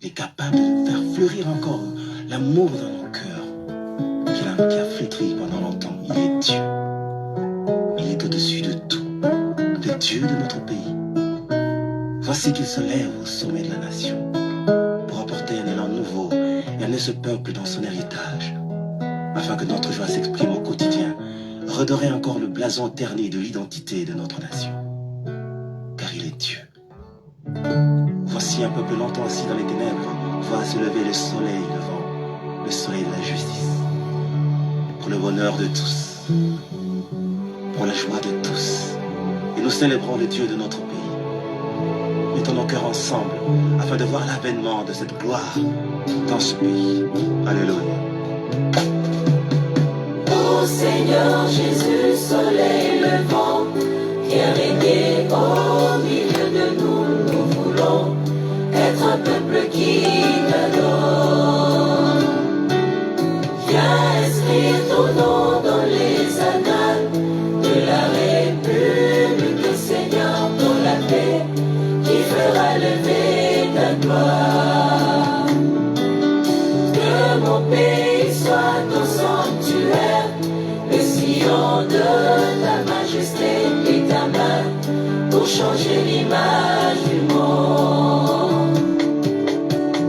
est capable de faire fleurir encore l'amour dans nos cœurs, qui a flétri pendant longtemps. Il est Dieu. Il est au-dessus de tout, le Dieu de notre pays. Voici qu'il se lève au sommet de la nation pour apporter un élan nouveau et amener ce peuple dans son héritage, afin que notre joie s'exprime au quotidien, redorer encore le blason terni de l'identité de notre nation. Car il est Dieu. Voici un peuple longtemps assis dans les ténèbres, voit se lever le soleil levant, le soleil de la justice, pour le bonheur de tous, pour la joie de tous. Et nous célébrons le Dieu de notre pays. Mettons nos cœurs ensemble afin de voir l'avènement de cette gloire dans ce pays. Alléluia. Ô Seigneur Jésus, soleil levant, viens régner au milieu de nous. Nous voulons être un peuple qui t'adore. Viens inscrire ton nom dans les annales de la République, Seigneur, pour la paix qui fera lever ta gloire. Que mon pays soit ton sanctuaire, le sillon de ta majesté et ta main pour changer l'image du monde.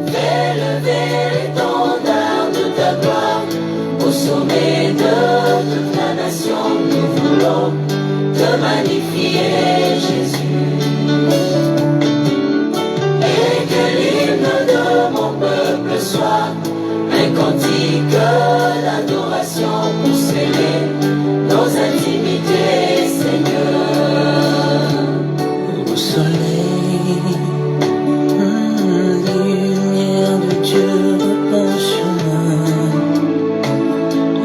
Fais lever l'étendard de ta gloire au sommet de toute la nation. Nous voulons te magnifier, Jésus. Et que l'hymne de mon peuple soit un cantique d'adoration pour sceller nos intimités, Seigneur. Au soleil, lumière de Dieu repose sur moi.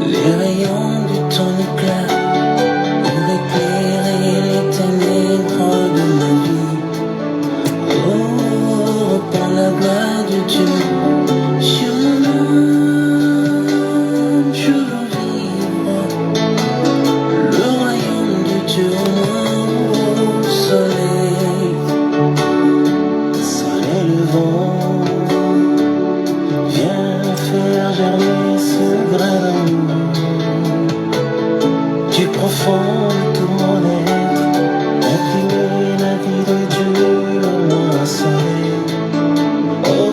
Les rayons de ton éclat pour éclairer les ténèbres de ma vie. Oh, repends la gloire de Dieu sur mon âme, je veux vivre le royaume de Dieu en moi. Au soleil, Soleil levant, viens faire germer ce grain d'amour. Du profond de tout mon être, imprimer la vie de Dieu en moi, soleil. Oh,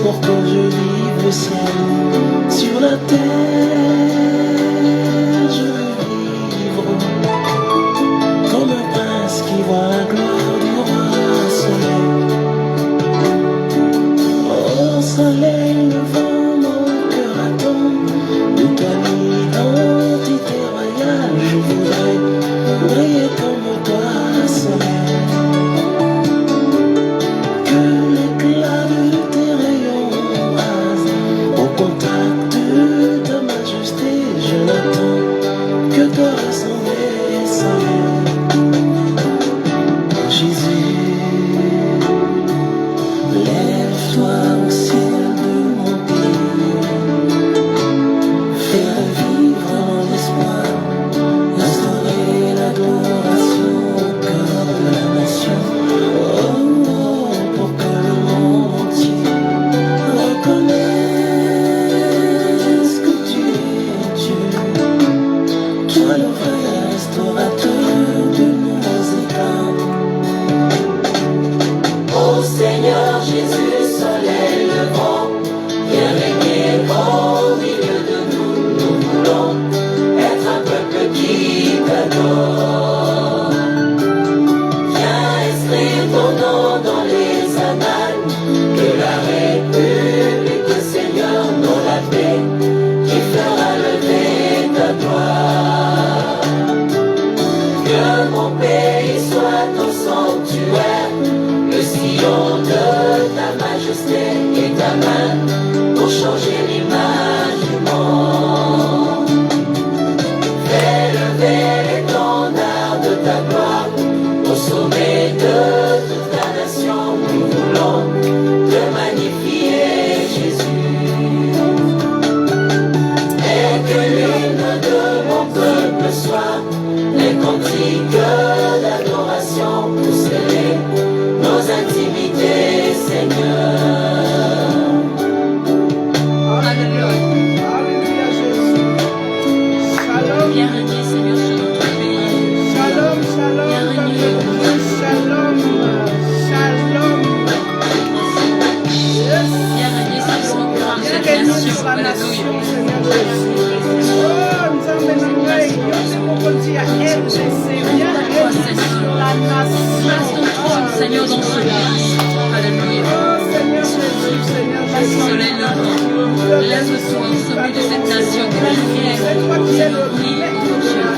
pour que je vive le ciel sur la terre, je veux vivre comme un prince qui voit la gloire du roi, soleil. Oh, soleil levant, mon cœur attend de ta identité royale. Je voudrais briller comme toi, soleil. Que l'éclat de tes rayons rase au contact de ta majesté. Je n'attends que te rassembler, soleil. Jésus, lève-toi au ciel de mon pays. Fais revivre mon espoir, instaurer l'adoration au cœur de la nation. Oh, oh, pour que le monde entier reconnaisse que tu es Dieu. Toi le vrai restaurateur de nos états. Ô Seigneur Jésus, soleil levant, viens régner au milieu de nous. Nous voulons être un peuple qui t'adore. Viens inscrire ton nom dans les annales de la République, Seigneur, dans la paix qui fera lever ta gloire. Que mon pays soit ton sanctuaire, le sillon de ta majesté et ta main pour changer l'image du monde. Fais lever l'étendard de ta gloire au sommet de toute la nation. Nous voulons te magnifier, Jésus. Et que l'hymne de mon peuple soit un cantique d'adoration pour sceller nos intimités, Seigneur. Seigneur, dans ce lieu. Alléluia. Soleil levant, lève-toi au sommet de cette nation que tu es. C'est toi qui es le maître de la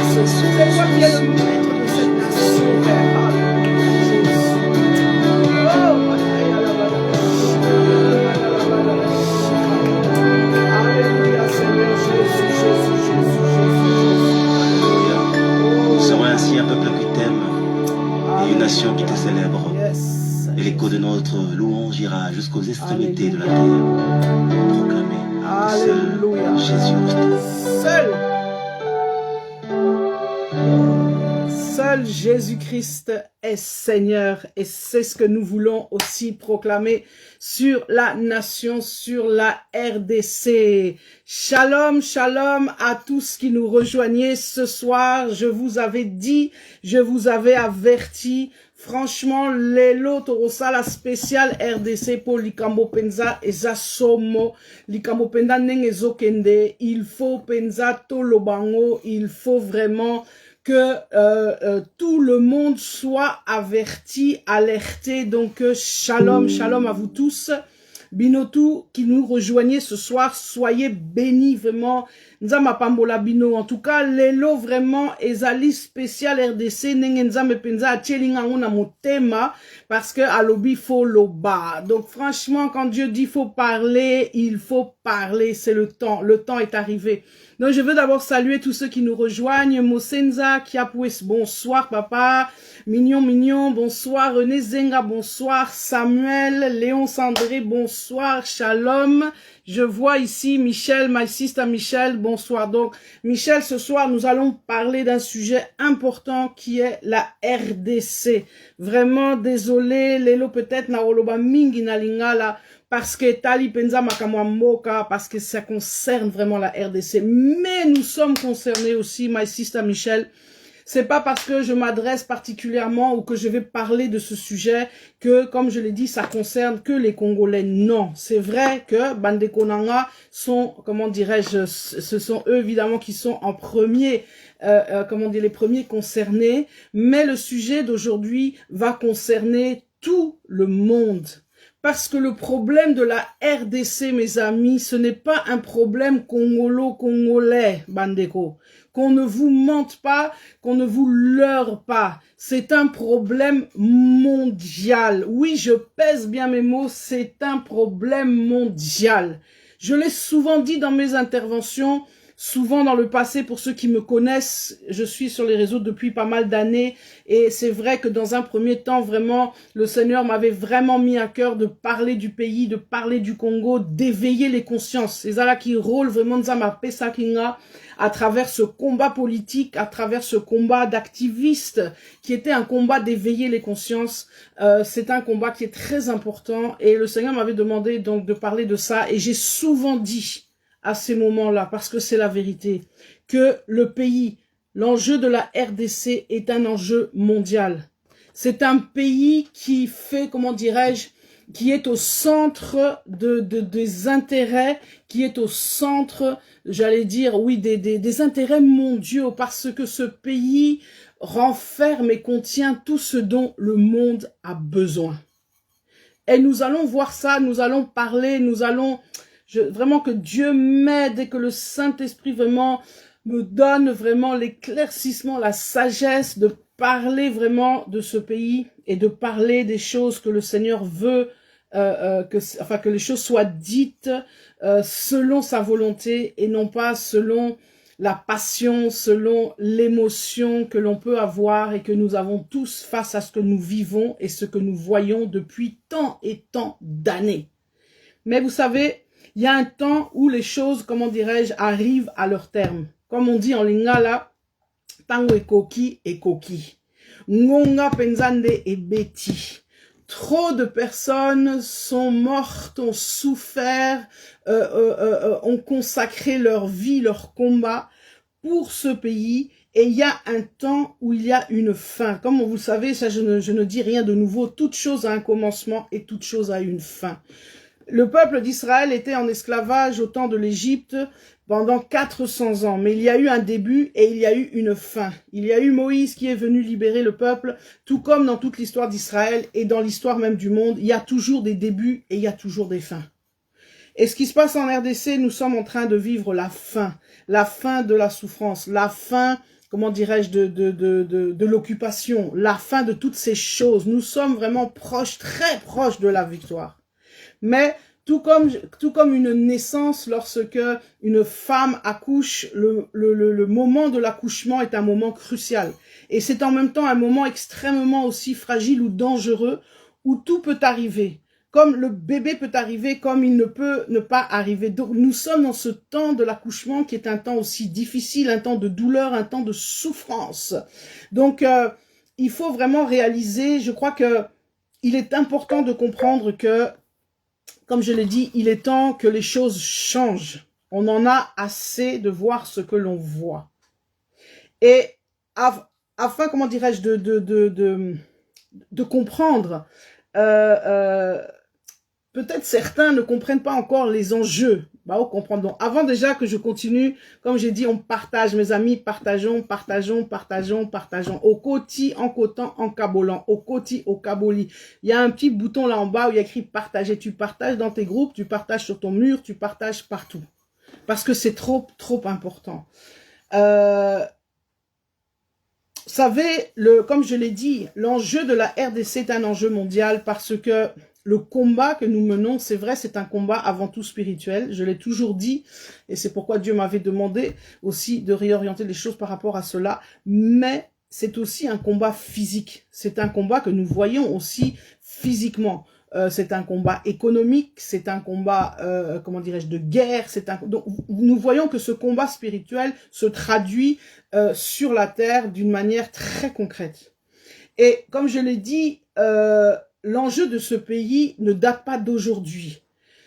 C'est toi qui es le maître de cette nation, Père. Alléluia, Seigneur Jésus. Nous serons ainsi un peuple qui t'aime et une nation qui te célèbre. Yes. Et l'écho de notre louange ira jusqu'aux extrémités de la terre pour proclamer que Alléluia. seul Jésus Seul Jésus-Christ est Seigneur et c'est ce que nous voulons aussi proclamer sur la nation, sur la RDC. Shalom, shalom à tous qui nous rejoignez ce soir. Je vous avais dit, je vous avais averti. Franchement, lelo torosala spécial RDC pour Likambo Penza et Zasomo. Likambo Penza nengezo kende. Il faut Penza tolobango. Il faut vraiment que tout le monde soit averti, alerté. Donc, shalom, shalom à vous tous. Binotu qui nous rejoignez ce soir, soyez bénis vraiment. Nzama pambola bino. En tout cas, lelo vraiment ezali spécial RDC nengenzame penza atielinga ngona motema parce que alobi faut loba. Donc franchement, quand Dieu dit faut parler, il faut parler. C'est le temps. Le temps est arrivé. Donc je veux d'abord saluer tous ceux qui nous rejoignent. Mosenza Kiapoues, bonsoir papa. Mignon, bonsoir. René Zenga, bonsoir. Samuel, Léon Sandré, bonsoir. Shalom. Je vois ici Michel, my sister Michel, bonsoir. Donc, Michel, ce soir, nous allons parler d'un sujet important qui est la RDC. Vraiment, désolé, Lelo peut-être na oloba mingi na lingala, parce que Tali Penza Makamwamboka, parce que ça concerne vraiment la RDC. Mais nous sommes concernés aussi, my sister Michel. C'est pas parce que je m'adresse particulièrement ou que je vais parler de ce sujet que, comme je l'ai dit, ça concerne que les Congolais. Non, c'est vrai que Bande Konanga sont, comment dirais-je, ce sont eux évidemment qui sont en premier, comment dire, les premiers concernés. Mais le sujet d'aujourd'hui va concerner tout le monde. Parce que le problème de la RDC, mes amis, ce n'est pas un problème congolo-congolais, Bandeko. Qu'on ne vous mente pas, qu'on ne vous leurre pas. C'est un problème mondial. Oui, je pèse bien mes mots, c'est un problème mondial. Je l'ai souvent dit dans mes interventions, souvent dans le passé, pour ceux qui me connaissent, je suis sur les réseaux depuis pas mal d'années et c'est vrai que dans un premier temps, vraiment, le Seigneur m'avait vraiment mis à cœur de parler du pays, de parler du Congo, d'éveiller les consciences. C'est ça qui rôle vraiment Nzama Pesakinga à travers ce combat politique, à travers ce combat d'activistes qui était un combat d'éveiller les consciences. C'est un combat qui est très important et le Seigneur m'avait demandé donc de parler de ça et j'ai souvent dit à ces moments-là, parce que c'est la vérité, que le pays, l'enjeu de la RDC est un enjeu mondial. C'est un pays qui fait, comment dirais-je, qui est au centre des intérêts, qui est au centre, j'allais dire, oui, des intérêts mondiaux, parce que ce pays renferme et contient tout ce dont le monde a besoin. Et nous allons voir ça, nous allons parler, nous allons... vraiment que Dieu m'aide et que le Saint-Esprit vraiment me donne vraiment l'éclaircissement, la sagesse de parler vraiment de ce pays et de parler des choses que le Seigneur veut, que les choses soient dites selon sa volonté et non pas selon la passion, selon l'émotion que l'on peut avoir et que nous avons tous face à ce que nous vivons et ce que nous voyons depuis tant et tant d'années. Mais vous savez, il y a un temps où les choses, comment dirais-je, arrivent à leur terme. Comme on dit en lingala, tango ekoki ekoki. Ngonga penzande ebeti. Trop de personnes sont mortes, ont souffert, ont consacré leur vie, leur combat pour ce pays. Et il y a un temps où il y a une fin. Comme vous le savez, ça je ne dis rien de nouveau. Toute chose a un commencement et toute chose a une fin. Le peuple d'Israël était en esclavage au temps de l'Égypte pendant 400 ans. Mais il y a eu un début et il y a eu une fin. Il y a eu Moïse qui est venu libérer le peuple, tout comme dans toute l'histoire d'Israël et dans l'histoire même du monde. Il y a toujours des débuts et il y a toujours des fins. Et ce qui se passe en RDC, nous sommes en train de vivre la fin de la souffrance, la fin, comment dirais-je, de l'occupation, la fin de toutes ces choses. Nous sommes vraiment proches, très proches de la victoire. Mais tout comme une naissance, lorsque une femme accouche, le moment de l'accouchement est un moment crucial. Et c'est en même temps un moment extrêmement aussi fragile ou dangereux, où tout peut arriver. Comme le bébé peut arriver, comme il ne peut ne pas arriver. Donc nous sommes dans ce temps de l'accouchement qui est un temps aussi difficile, un temps de douleur, un temps de souffrance. Donc il faut vraiment réaliser, je crois que il est important de comprendre que, comme je l'ai dit, il est temps que les choses changent. On en a assez de voir ce que l'on voit. Et afin, comment dirais-je, de comprendre, peut-être certains ne comprennent pas encore les enjeux. Bah, on comprend. Donc, avant déjà que je continue, comme j'ai dit, on partage, mes amis, partageons. Au Koti, en Cotan, en Kabolan. Au Koti, au Kaboli. Il y a un petit bouton là en bas où il y a écrit partager. Tu partages dans tes groupes, tu partages sur ton mur, tu partages partout. Parce que c'est trop important. Vous savez, comme je l'ai dit, l'enjeu de la RDC est un enjeu mondial parce que le combat que nous menons, c'est vrai, c'est un combat avant tout spirituel. Je l'ai toujours dit, et c'est pourquoi Dieu m'avait demandé aussi de réorienter les choses par rapport à cela. Mais c'est aussi un combat physique. C'est un combat que nous voyons aussi physiquement. C'est un combat économique, c'est un combat, comment dirais-je, de guerre. Donc, nous voyons que ce combat spirituel se traduit sur la terre d'une manière très concrète. Et comme je l'ai dit, l'enjeu de ce pays ne date pas d'aujourd'hui.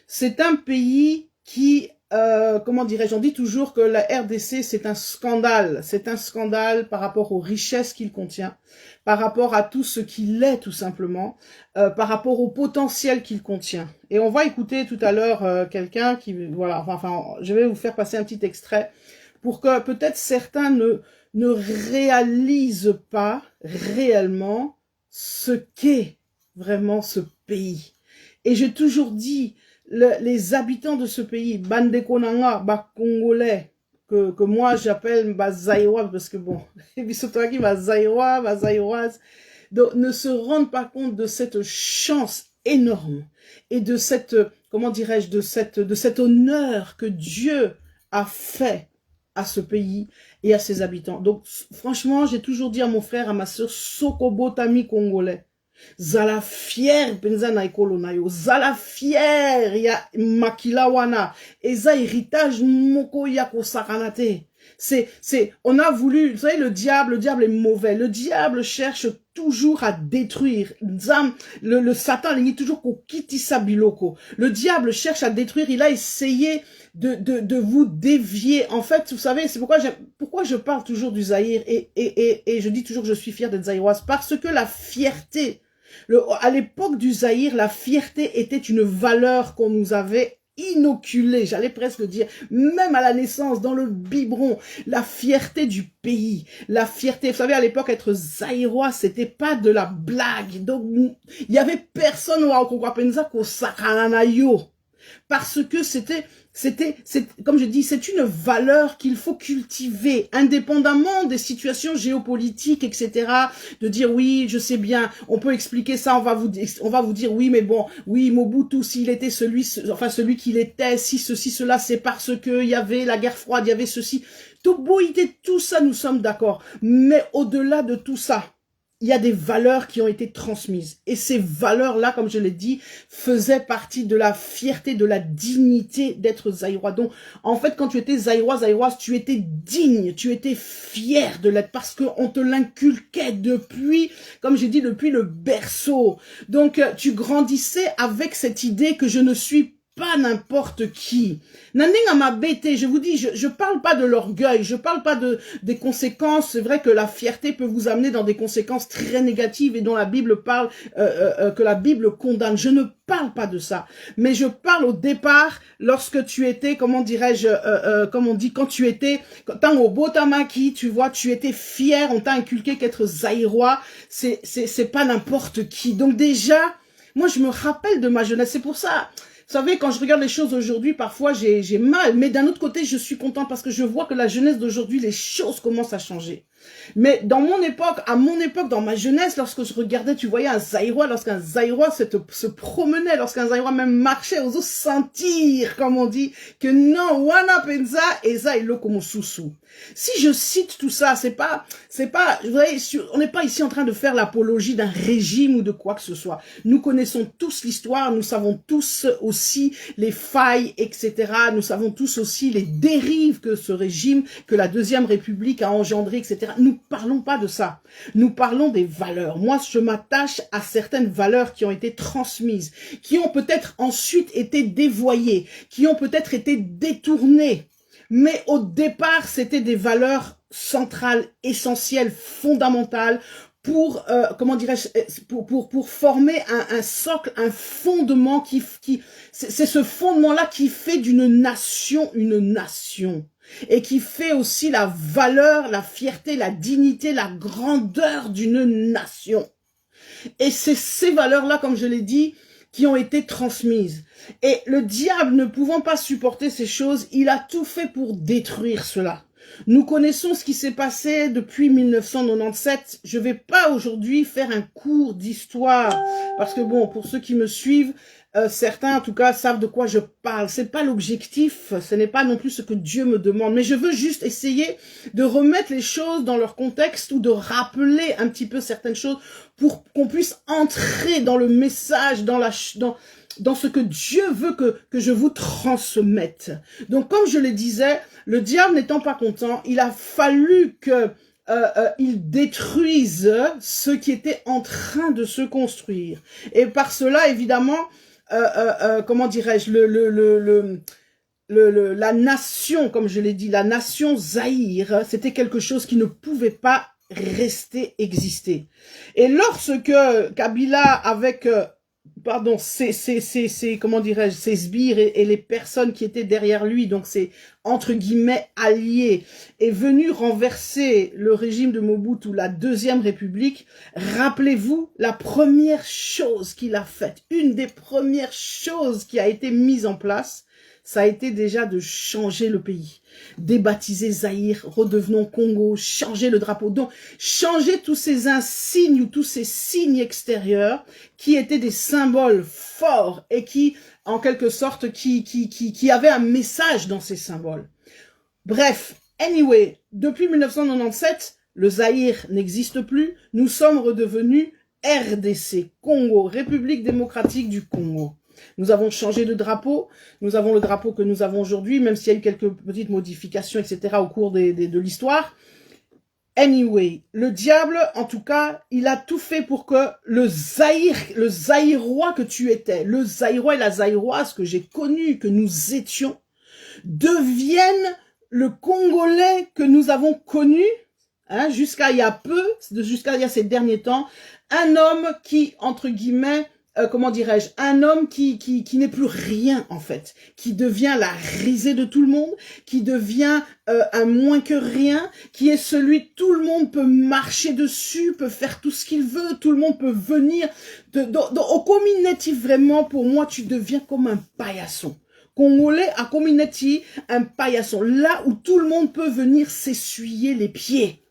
C'est un pays qui, comment dirais-je, on dit toujours que la RDC, c'est un scandale. C'est un scandale par rapport aux richesses qu'il contient, par rapport à tout ce qu'il est, tout simplement, par rapport au potentiel qu'il contient. Et on va écouter tout à l'heure quelqu'un qui, voilà, enfin, je vais vous faire passer un petit extrait pour que peut-être certains ne réalisent pas réellement ce qu'est vraiment ce pays. Et j'ai toujours dit, les habitants de ce pays, Bandekonanga, Congolais, que moi j'appelle Zaïrois, parce que bon, Zaïroise, donc ne se rendent pas compte de cette chance énorme et de cette, comment dirais-je, de cet honneur que Dieu a fait à ce pays et à ses habitants. Donc franchement, j'ai toujours dit à mon frère, à ma soeur, Sokobotami congolais. Zala fier penza na ekolo na yo, zala fier ya makila wana, eza héritage moko ya kosakanate. On a voulu, vous savez, le diable est mauvais. Le diable cherche toujours à détruire. Le Satan, il dit toujours qu'on quitte sa biloko. Le diable cherche à détruire. Il a essayé de vous dévier. En fait, vous savez, c'est pourquoi je parle toujours du Zaïre et je dis toujours que je suis fière d'être zaïroise. Parce que la fierté, à l'époque du Zaïre, la fierté était une valeur qu'on nous avait inoculé, j'allais presque dire, même à la naissance, dans le biberon, la fierté du pays, la fierté, vous savez, à l'époque, être zaïrois, c'était pas de la blague, donc, il y avait personne au Kongo-Penza qu'au Sakananayo, parce que c'est, comme je dis, c'est une valeur qu'il faut cultiver, indépendamment des situations géopolitiques, etc. De dire, oui, je sais bien, on peut expliquer ça, on va vous dire, oui, mais bon, oui, Mobutu, s'il était celui qu'il était, si ceci, cela, c'est parce que il y avait la guerre froide, il y avait ceci. Tout ça, nous sommes d'accord. Mais au-delà de tout ça, il y a des valeurs qui ont été transmises. Et ces valeurs-là, comme je l'ai dit, faisaient partie de la fierté, de la dignité d'être zaïrois. Donc, en fait, quand tu étais zaïroise, tu étais digne, tu étais fier de l'être parce qu'on te l'inculquait depuis, comme j'ai dit, depuis le berceau. Donc, tu grandissais avec cette idée que je ne suis pas n'importe qui. Nandinga m'a bêté, je vous dis, je parle pas de l'orgueil, je parle pas des conséquences. C'est vrai que la fierté peut vous amener dans des conséquences très négatives et dont la Bible parle, que la Bible condamne. Je ne parle pas de ça, mais je parle au départ lorsque tu étais, comment dirais-je, comme on dit, quand tu étais, tant au Botamaki, tu vois, tu étais fier, on t'a inculqué qu'être zaïrois, c'est pas n'importe qui. Donc déjà, moi je me rappelle de ma jeunesse, c'est pour ça. Vous savez, quand je regarde les choses aujourd'hui, parfois j'ai mal, mais d'un autre côté, je suis contente parce que je vois que la jeunesse d'aujourd'hui, les choses commencent à changer. Mais dans mon époque, à mon époque, dans ma jeunesse, lorsque je regardais, tu voyais un Zaïrois, lorsqu'un Zaïrois se promenait, lorsqu'un Zaïrois même marchait, on ose sentir, comme on dit, que non, wana penza et Zaïlo comme sousou. Si je cite tout ça, c'est pas, vous voyez, on n'est pas ici en train de faire l'apologie d'un régime ou de quoi que ce soit. Nous connaissons tous l'histoire, nous savons tous aussi les failles, etc. Nous savons tous aussi les dérives que ce régime, que la Deuxième République a engendré, etc. Nous parlons pas de ça. Nous parlons des valeurs. Moi, je m'attache à certaines valeurs qui ont été transmises, qui ont peut-être ensuite été dévoyées, qui ont peut-être été détournées. Mais au départ, c'était des valeurs centrales, essentielles, fondamentales pour, comment dirais-je, pour former un socle, un fondement c'est ce fondement-là qui fait d'une nation une nation. Et qui fait aussi la valeur, la fierté, la dignité, la grandeur d'une nation. Et c'est ces valeurs-là, comme je l'ai dit, qui ont été transmises. Et le diable, ne pouvant pas supporter ces choses, il a tout fait pour détruire cela. Nous connaissons ce qui s'est passé depuis 1997. Je vais pas aujourd'hui faire un cours d'histoire, parce que bon, pour ceux qui me suivent, certains, en tout cas, savent de quoi je parle. C'est pas l'objectif, ce n'est pas non plus ce que Dieu me demande. Mais je veux juste essayer de remettre les choses dans leur contexte ou de rappeler un petit peu certaines choses pour qu'on puisse entrer dans le message, dans ce que Dieu veut que je vous transmette. Donc, comme je le disais, le diable n'étant pas content, il a fallu que il détruise ce qui était en train de se construire. Et par cela, évidemment, comment dirais-je, la nation, comme je l'ai dit, la nation Zaïre, c'était quelque chose qui ne pouvait pas rester exister. Et lorsque Kabila, avec comment dirais-je, ses sbires et les personnes qui étaient derrière lui, donc c'est entre guillemets alliés, est venu renverser le régime de Mobutu, la Deuxième République, rappelez-vous la première chose qu'il a faite, une des premières choses qui a été mise en place, ça a été déjà de changer le pays, débaptiser Zaïre, redevenons Congo, changer le drapeau, donc changer tous ces insignes ou tous ces signes extérieurs qui étaient des symboles forts et qui, en quelque sorte, qui avaient un message dans ces symboles. Bref, anyway, depuis 1997, le Zaïre n'existe plus, nous sommes redevenus RDC, Congo, République démocratique du Congo. Nous avons changé de drapeau, nous avons le drapeau que nous avons aujourd'hui, même s'il y a eu quelques petites modifications, etc. au cours de l'histoire. Anyway, le diable, en tout cas, il a tout fait pour que le Zaïrois que tu étais, le Zaïrois et la Zaïroise que j'ai connu, que nous étions, deviennent le Congolais que nous avons connu, hein, jusqu'à il y a peu, jusqu'à il y a ces derniers temps, un homme qui, entre guillemets, comment dirais-je, un homme qui n'est plus rien en fait, qui devient la risée de tout le monde, qui devient un moins que rien, qui est celui tout le monde peut marcher dessus, peut faire tout ce qu'il veut, tout le monde peut venir. Au Komineti, vraiment, pour moi, tu deviens comme un paillasson. Congolais à Komineti, un paillasson, là où tout le monde peut venir s'essuyer les pieds.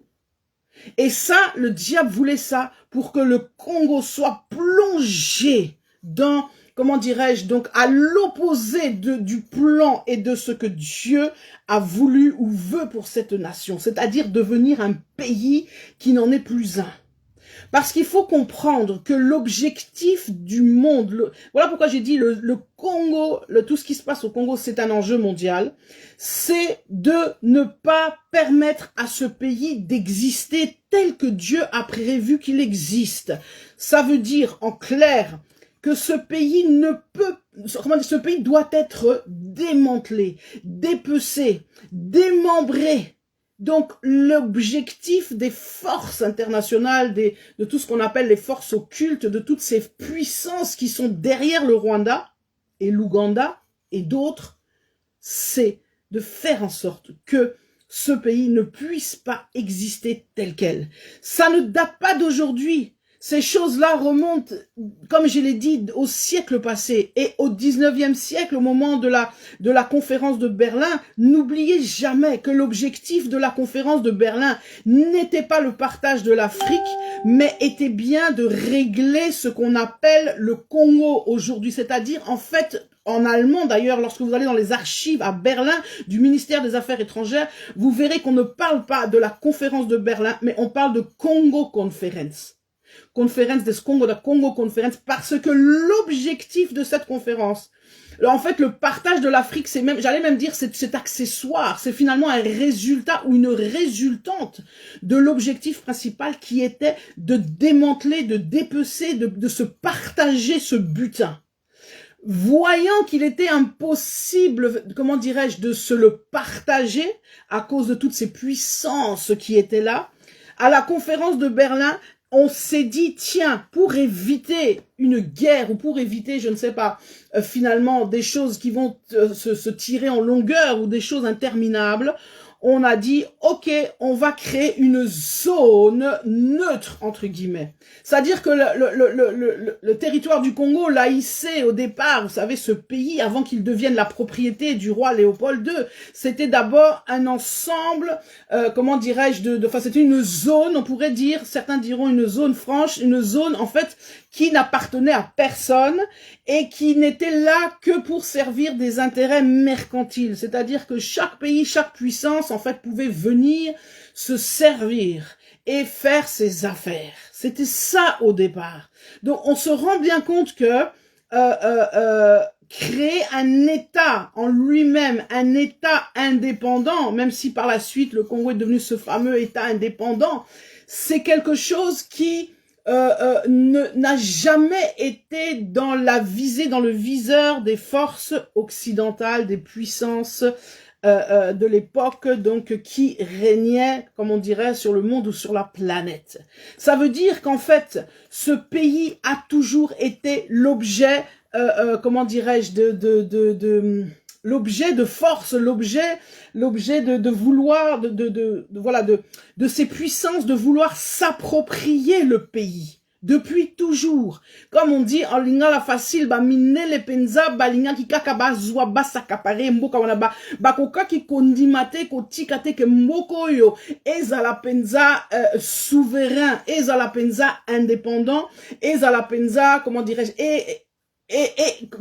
Et ça, le diable voulait ça pour que le Congo soit plongé dans, comment dirais-je, donc à l'opposé du plan et de ce que Dieu a voulu ou veut pour cette nation, c'est-à-dire devenir un pays qui n'en est plus un. Parce qu'il faut comprendre que l'objectif du monde, voilà pourquoi j'ai dit le Congo, tout ce qui se passe au Congo, c'est un enjeu mondial, c'est de ne pas permettre à ce pays d'exister tel que Dieu a prévu qu'il existe. Ça veut dire, en clair, que ce pays ne peut, ce pays doit être démantelé, dépecé, démembré. Donc, l'objectif des forces internationales, de tout ce qu'on appelle les forces occultes, de toutes ces puissances qui sont derrière le Rwanda et l'Ouganda et d'autres, c'est de faire en sorte que ce pays ne puisse pas exister tel quel. Ça ne date pas d'aujourd'hui. Ces choses-là remontent, comme je l'ai dit, au siècle passé et au 19e siècle, au moment de la conférence de Berlin. N'oubliez jamais que l'objectif de la conférence de Berlin n'était pas le partage de l'Afrique, mais était bien de régler ce qu'on appelle le Congo aujourd'hui. C'est-à-dire, en fait, en allemand d'ailleurs, lorsque vous allez dans les archives à Berlin du ministère des Affaires étrangères, vous verrez qu'on ne parle pas de la conférence de Berlin, mais on parle de Congo Conference. Conférence des Congo, la Congo Conference, parce que l'objectif de cette conférence, alors en fait, le partage de l'Afrique, c'est même, j'allais même dire, c'est accessoire, c'est finalement un résultat ou une résultante de l'objectif principal qui était de démanteler, de dépecer, de se partager ce butin. Voyant qu'il était impossible, comment dirais-je, de se le partager à cause de toutes ces puissances qui étaient là, à la conférence de Berlin, on s'est dit, tiens, pour éviter une guerre ou pour éviter, je ne sais pas, finalement, des choses qui vont se tirer en longueur ou des choses interminables, on a dit, ok, on va créer une zone neutre, entre guillemets. C'est-à-dire que le territoire du Congo, l'AIC, au départ, vous savez, ce pays, avant qu'il devienne la propriété du roi Léopold II, c'était d'abord un ensemble, comment dirais-je, enfin, c'était une zone, on pourrait dire, certains diront une zone franche, une zone, en fait, qui n'appartenait à personne et qui n'était là que pour servir des intérêts mercantiles. C'est-à-dire que chaque pays, chaque puissance, en fait, pouvait venir se servir et faire ses affaires. C'était ça au départ. Donc, on se rend bien compte que créer un État en lui-même, un État indépendant, même si par la suite le Congo est devenu ce fameux État indépendant, c'est quelque chose qui n'a jamais été dans la visée, dans le viseur des forces occidentales, des puissances de l'époque, donc qui régnaient, comme on dirait, sur le monde ou sur la planète. Ça veut dire qu'en fait, ce pays a toujours été l'objet, comment dirais-je, l'objet de force, l'objet de vouloir, voilà, de ces puissances, de vouloir s'approprier le pays. Depuis toujours. Comme on dit, en lingala facile, ba mine le penza, ba linga ki kaka ba zwa ba sakapare, mboka wana ba koka ki kondimate, ko tikate ke mboko yo, ezala penza souverain, ezala penza indépendant, ezala penza, comment dirais-je, et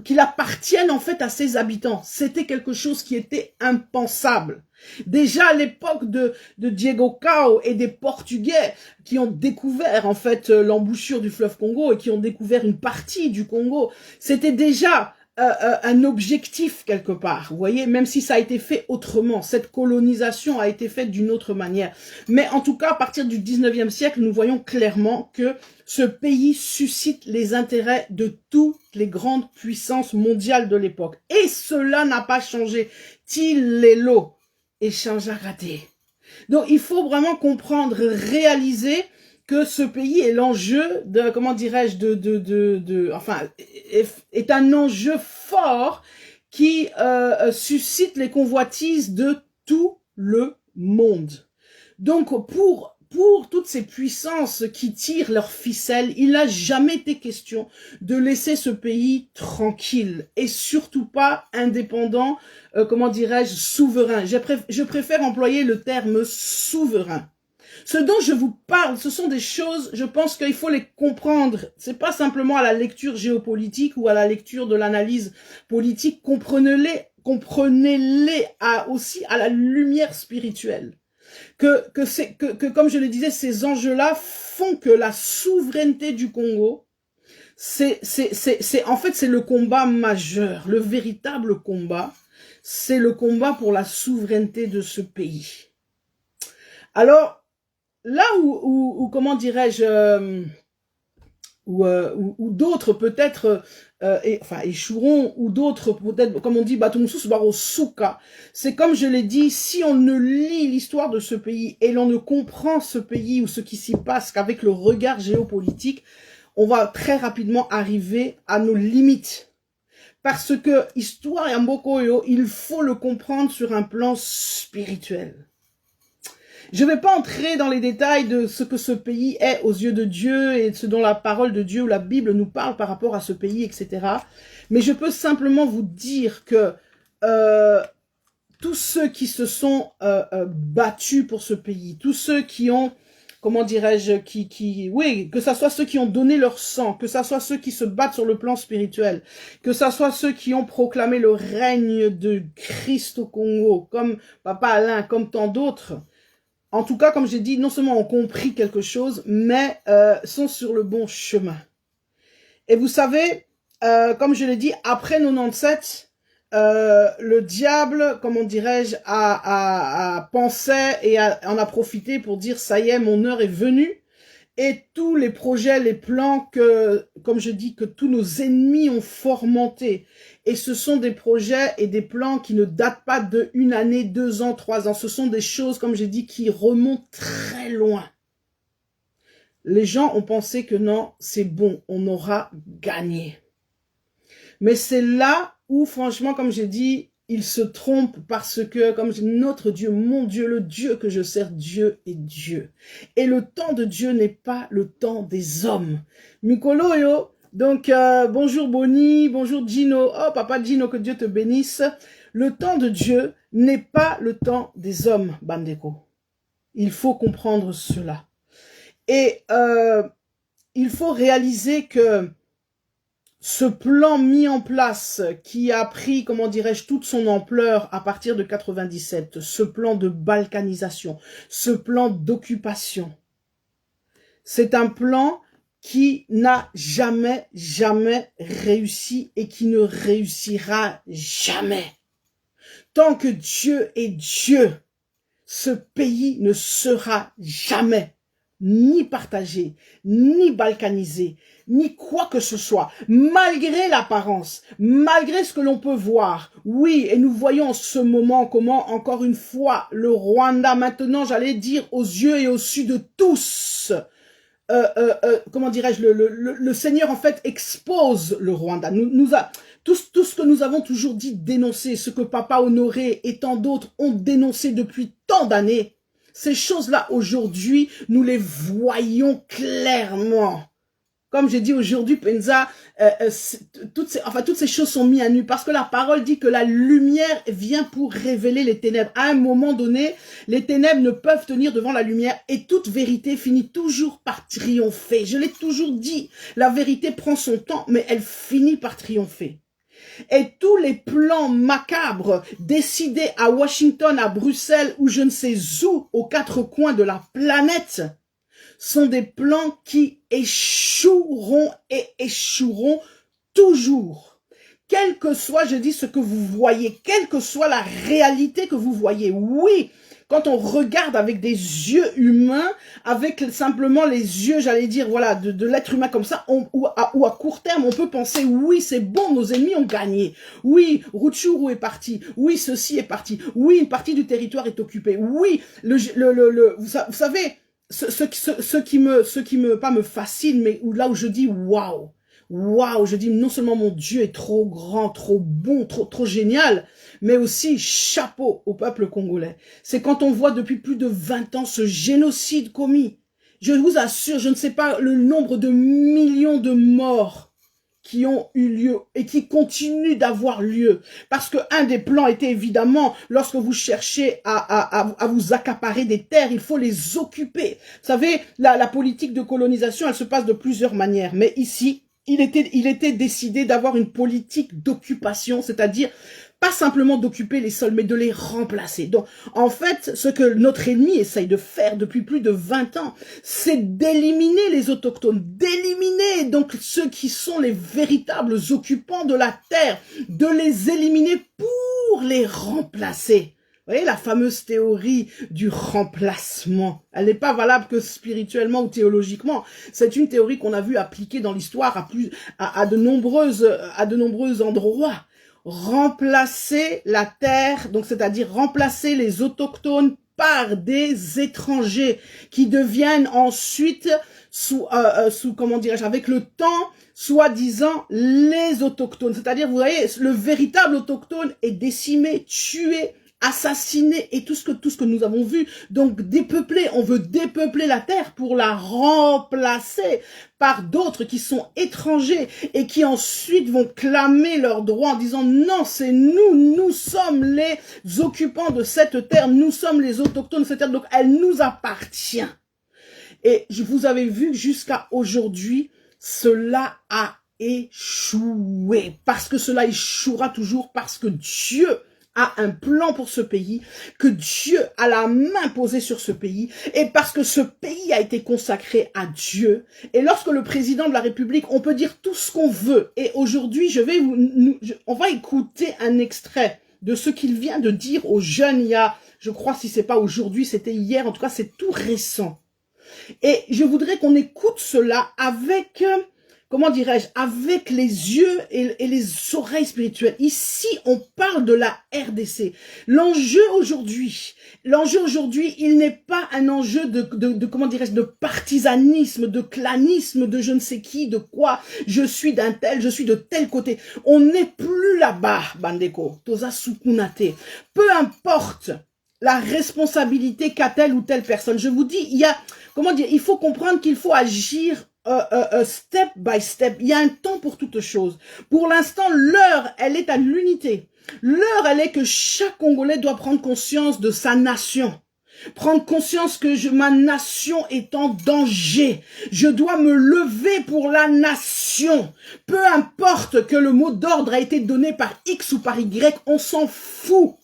qu'il appartienne en fait à ses habitants. C'était quelque chose qui était impensable. Déjà à l'époque de Diego Cao et des Portugais qui ont découvert en fait l'embouchure du fleuve Congo et qui ont découvert une partie du Congo, c'était déjà un objectif quelque part, vous voyez, même si ça a été fait autrement, cette colonisation a été faite d'une autre manière. Mais en tout cas, à partir du 19e siècle, nous voyons clairement que ce pays suscite les intérêts de toutes les grandes puissances mondiales de l'époque. Et cela n'a pas changé. Tilelo et change à rater. Donc, il faut vraiment comprendre, réaliser que ce pays est l'enjeu de, comment dirais-je, enfin, est un enjeu fort qui suscite les convoitises de tout le monde. Donc, pour toutes ces puissances qui tirent leurs ficelles, il n'a jamais été question de laisser ce pays tranquille et surtout pas indépendant, comment dirais-je, souverain. Je préfère employer le terme souverain. Ce dont je vous parle, ce sont des choses, je pense qu'il faut les comprendre. C'est pas simplement à la lecture géopolitique ou à la lecture de l'analyse politique. Comprenez-les aussi à la lumière spirituelle. Que comme je le disais, ces enjeux-là font que la souveraineté du Congo, en fait, c'est le combat majeur, le véritable combat, c'est le combat pour la souveraineté de ce pays. Alors, là où comment dirais-je, ou d'autres peut-être échoueront, ou d'autres peut-être, comme on dit, Batumsus Barosuka. C'est comme je l'ai dit, si on ne lit l'histoire de ce pays et l'on ne comprend ce pays ou ce qui s'y passe qu'avec le regard géopolitique, on va très rapidement arriver à nos limites. Parce que histoire Yambokoyo, il faut le comprendre sur un plan spirituel. Je ne vais pas entrer dans les détails de ce que ce pays est aux yeux de Dieu et ce dont la parole de Dieu ou la Bible nous parle par rapport à ce pays, etc. Mais je peux simplement vous dire que tous ceux qui se sont battus pour ce pays, tous ceux qui ont, comment dirais-je, oui, que ça soit ceux qui ont donné leur sang, que ça soit ceux qui se battent sur le plan spirituel, que ça soit ceux qui ont proclamé le règne de Christ au Congo, comme Papa Alain, comme tant d'autres, en tout cas, comme j'ai dit, non seulement ont compris quelque chose, mais sont sur le bon chemin. Et vous savez, comme je l'ai dit, après 97, le diable, comment dirais-je, a pensé et en a profité pour dire, ça y est, mon heure est venue. Et tous les projets, les plans que, comme je dis, que tous nos ennemis ont fomentés. Et ce sont des projets et des plans qui ne datent pas de 1 année, 2 ans, 3 ans. Ce sont des choses, comme j'ai dit, qui remontent très loin. Les gens ont pensé que non, c'est bon, on aura gagné. Mais c'est là où, franchement, comme j'ai dit, ils se trompent parce que, comme je dis, notre Dieu, mon Dieu, le Dieu que je sers, Dieu est Dieu. Et le temps de Dieu n'est pas le temps des hommes. Mikolo yo. Donc, bonjour Bonnie, bonjour Gino. Oh, papa Gino, que Dieu te bénisse. Le temps de Dieu n'est pas le temps des hommes, Bandeko. Il faut comprendre cela. Et il faut réaliser que ce plan mis en place, qui a pris, comment dirais-je, toute son ampleur à partir de 97, ce plan de balkanisation, ce plan d'occupation, c'est un plan qui n'a jamais réussi et qui ne réussira jamais. Tant que Dieu est Dieu, ce pays ne sera jamais ni partagé, ni balkanisé, ni quoi que ce soit, malgré l'apparence, malgré ce que l'on peut voir. Oui, et nous voyons en ce moment comment, encore une fois, le Rwanda, maintenant, j'allais dire, aux yeux et au su de tous, comment dirais-je, le Seigneur en fait expose le Rwanda. Tout ce que nous avons toujours dit dénoncer, ce que Papa Honoré et tant d'autres ont dénoncé depuis tant d'années, ces choses-là aujourd'hui, nous les voyons clairement. Comme j'ai dit aujourd'hui, Penza, toutes ces choses sont mises à nu parce que la parole dit que la lumière vient pour révéler les ténèbres. À un moment donné, les ténèbres ne peuvent tenir devant la lumière et toute vérité finit toujours par triompher. Je l'ai toujours dit, la vérité prend son temps, mais elle finit par triompher. Et tous les plans macabres décidés à Washington, à Bruxelles ou je ne sais où, aux 4 coins de la planète, sont des plans qui échoueront et échoueront toujours. Quel que soit, je dis, ce que vous voyez, quelle que soit la réalité que vous voyez, oui, quand on regarde avec des yeux humains, avec simplement les yeux, j'allais dire, voilà, de l'être humain comme ça, ou à court terme, on peut penser, oui, c'est bon, nos ennemis ont gagné. Oui, Rutshuru est parti. Oui, ceci est parti. Oui, une partie du territoire est occupée. Oui, vous savez, ce qui me fascine, mais là où je dis waouh, je dis non seulement mon Dieu est trop grand, trop bon, trop génial, mais aussi chapeau au peuple congolais. C'est quand on voit depuis plus de 20 ans ce génocide commis. Je vous assure, je ne sais pas le nombre de millions de morts qui ont eu lieu et qui continuent d'avoir lieu. Parce que un des plans était évidemment, lorsque vous cherchez à vous accaparer des terres, il faut les occuper. Vous savez, la politique de colonisation, elle se passe de plusieurs manières. Mais ici, il était décidé d'avoir une politique d'occupation, c'est-à-dire pas simplement d'occuper les sols, mais de les remplacer. Donc, en fait, ce que notre ennemi essaye de faire depuis plus de 20 ans, c'est d'éliminer les autochtones, d'éliminer donc ceux qui sont les véritables occupants de la terre, de les éliminer pour les remplacer Vous voyez, la fameuse théorie du remplacement. Elle n'est pas valable que spirituellement ou théologiquement. C'est une théorie qu'on a vue appliquée dans l'histoire à de nombreux endroits. Remplacer la terre, donc c'est-à-dire remplacer les autochtones par des étrangers qui deviennent ensuite sous comment dirais-je, avec le temps, soi-disant les autochtones. C'est-à-dire, vous voyez, le véritable autochtone est décimé, tué, assassiné et tout ce que nous avons vu. Donc dépeupler, on veut dépeupler la terre pour la remplacer par d'autres qui sont étrangers et qui ensuite vont clamer leurs droits en disant non, c'est nous sommes les occupants de cette terre, nous sommes les autochtones de cette terre, donc elle nous appartient. Et vous avez vu jusqu'à aujourd'hui, cela a échoué, parce que cela échouera toujours, parce que Dieu a un plan pour ce pays, que Dieu a la main posée sur ce pays, et parce que ce pays a été consacré à Dieu. Et lorsque le président de la République, on peut dire tout ce qu'on veut, et aujourd'hui, on va écouter un extrait de ce qu'il vient de dire aux jeunes il y a, je crois si c'est pas aujourd'hui, c'était hier, en tout cas c'est tout récent. Et je voudrais qu'on écoute cela avec, comment dirais-je, avec les yeux et les oreilles spirituelles. Ici, on parle de la RDC. L'enjeu aujourd'hui, il n'est pas un enjeu de comment dirais-je, de partisanisme, de clanisme, de je ne sais qui, de quoi, je suis d'un tel, je suis de tel côté. On n'est plus là-bas, Bandeko, Toza Sukunate. Peu importe la responsabilité qu'a telle ou telle personne. Je vous dis, il faut comprendre qu'il faut agir step by step. Il y a un temps pour toute chose. Pour l'instant, l'heure, elle est à l'unité. L'heure, elle est que chaque Congolais doit prendre conscience de sa nation. Prendre conscience que ma nation est en danger. Je dois me lever pour la nation. Peu importe que le mot d'ordre a été donné par X ou par Y, on s'en fout.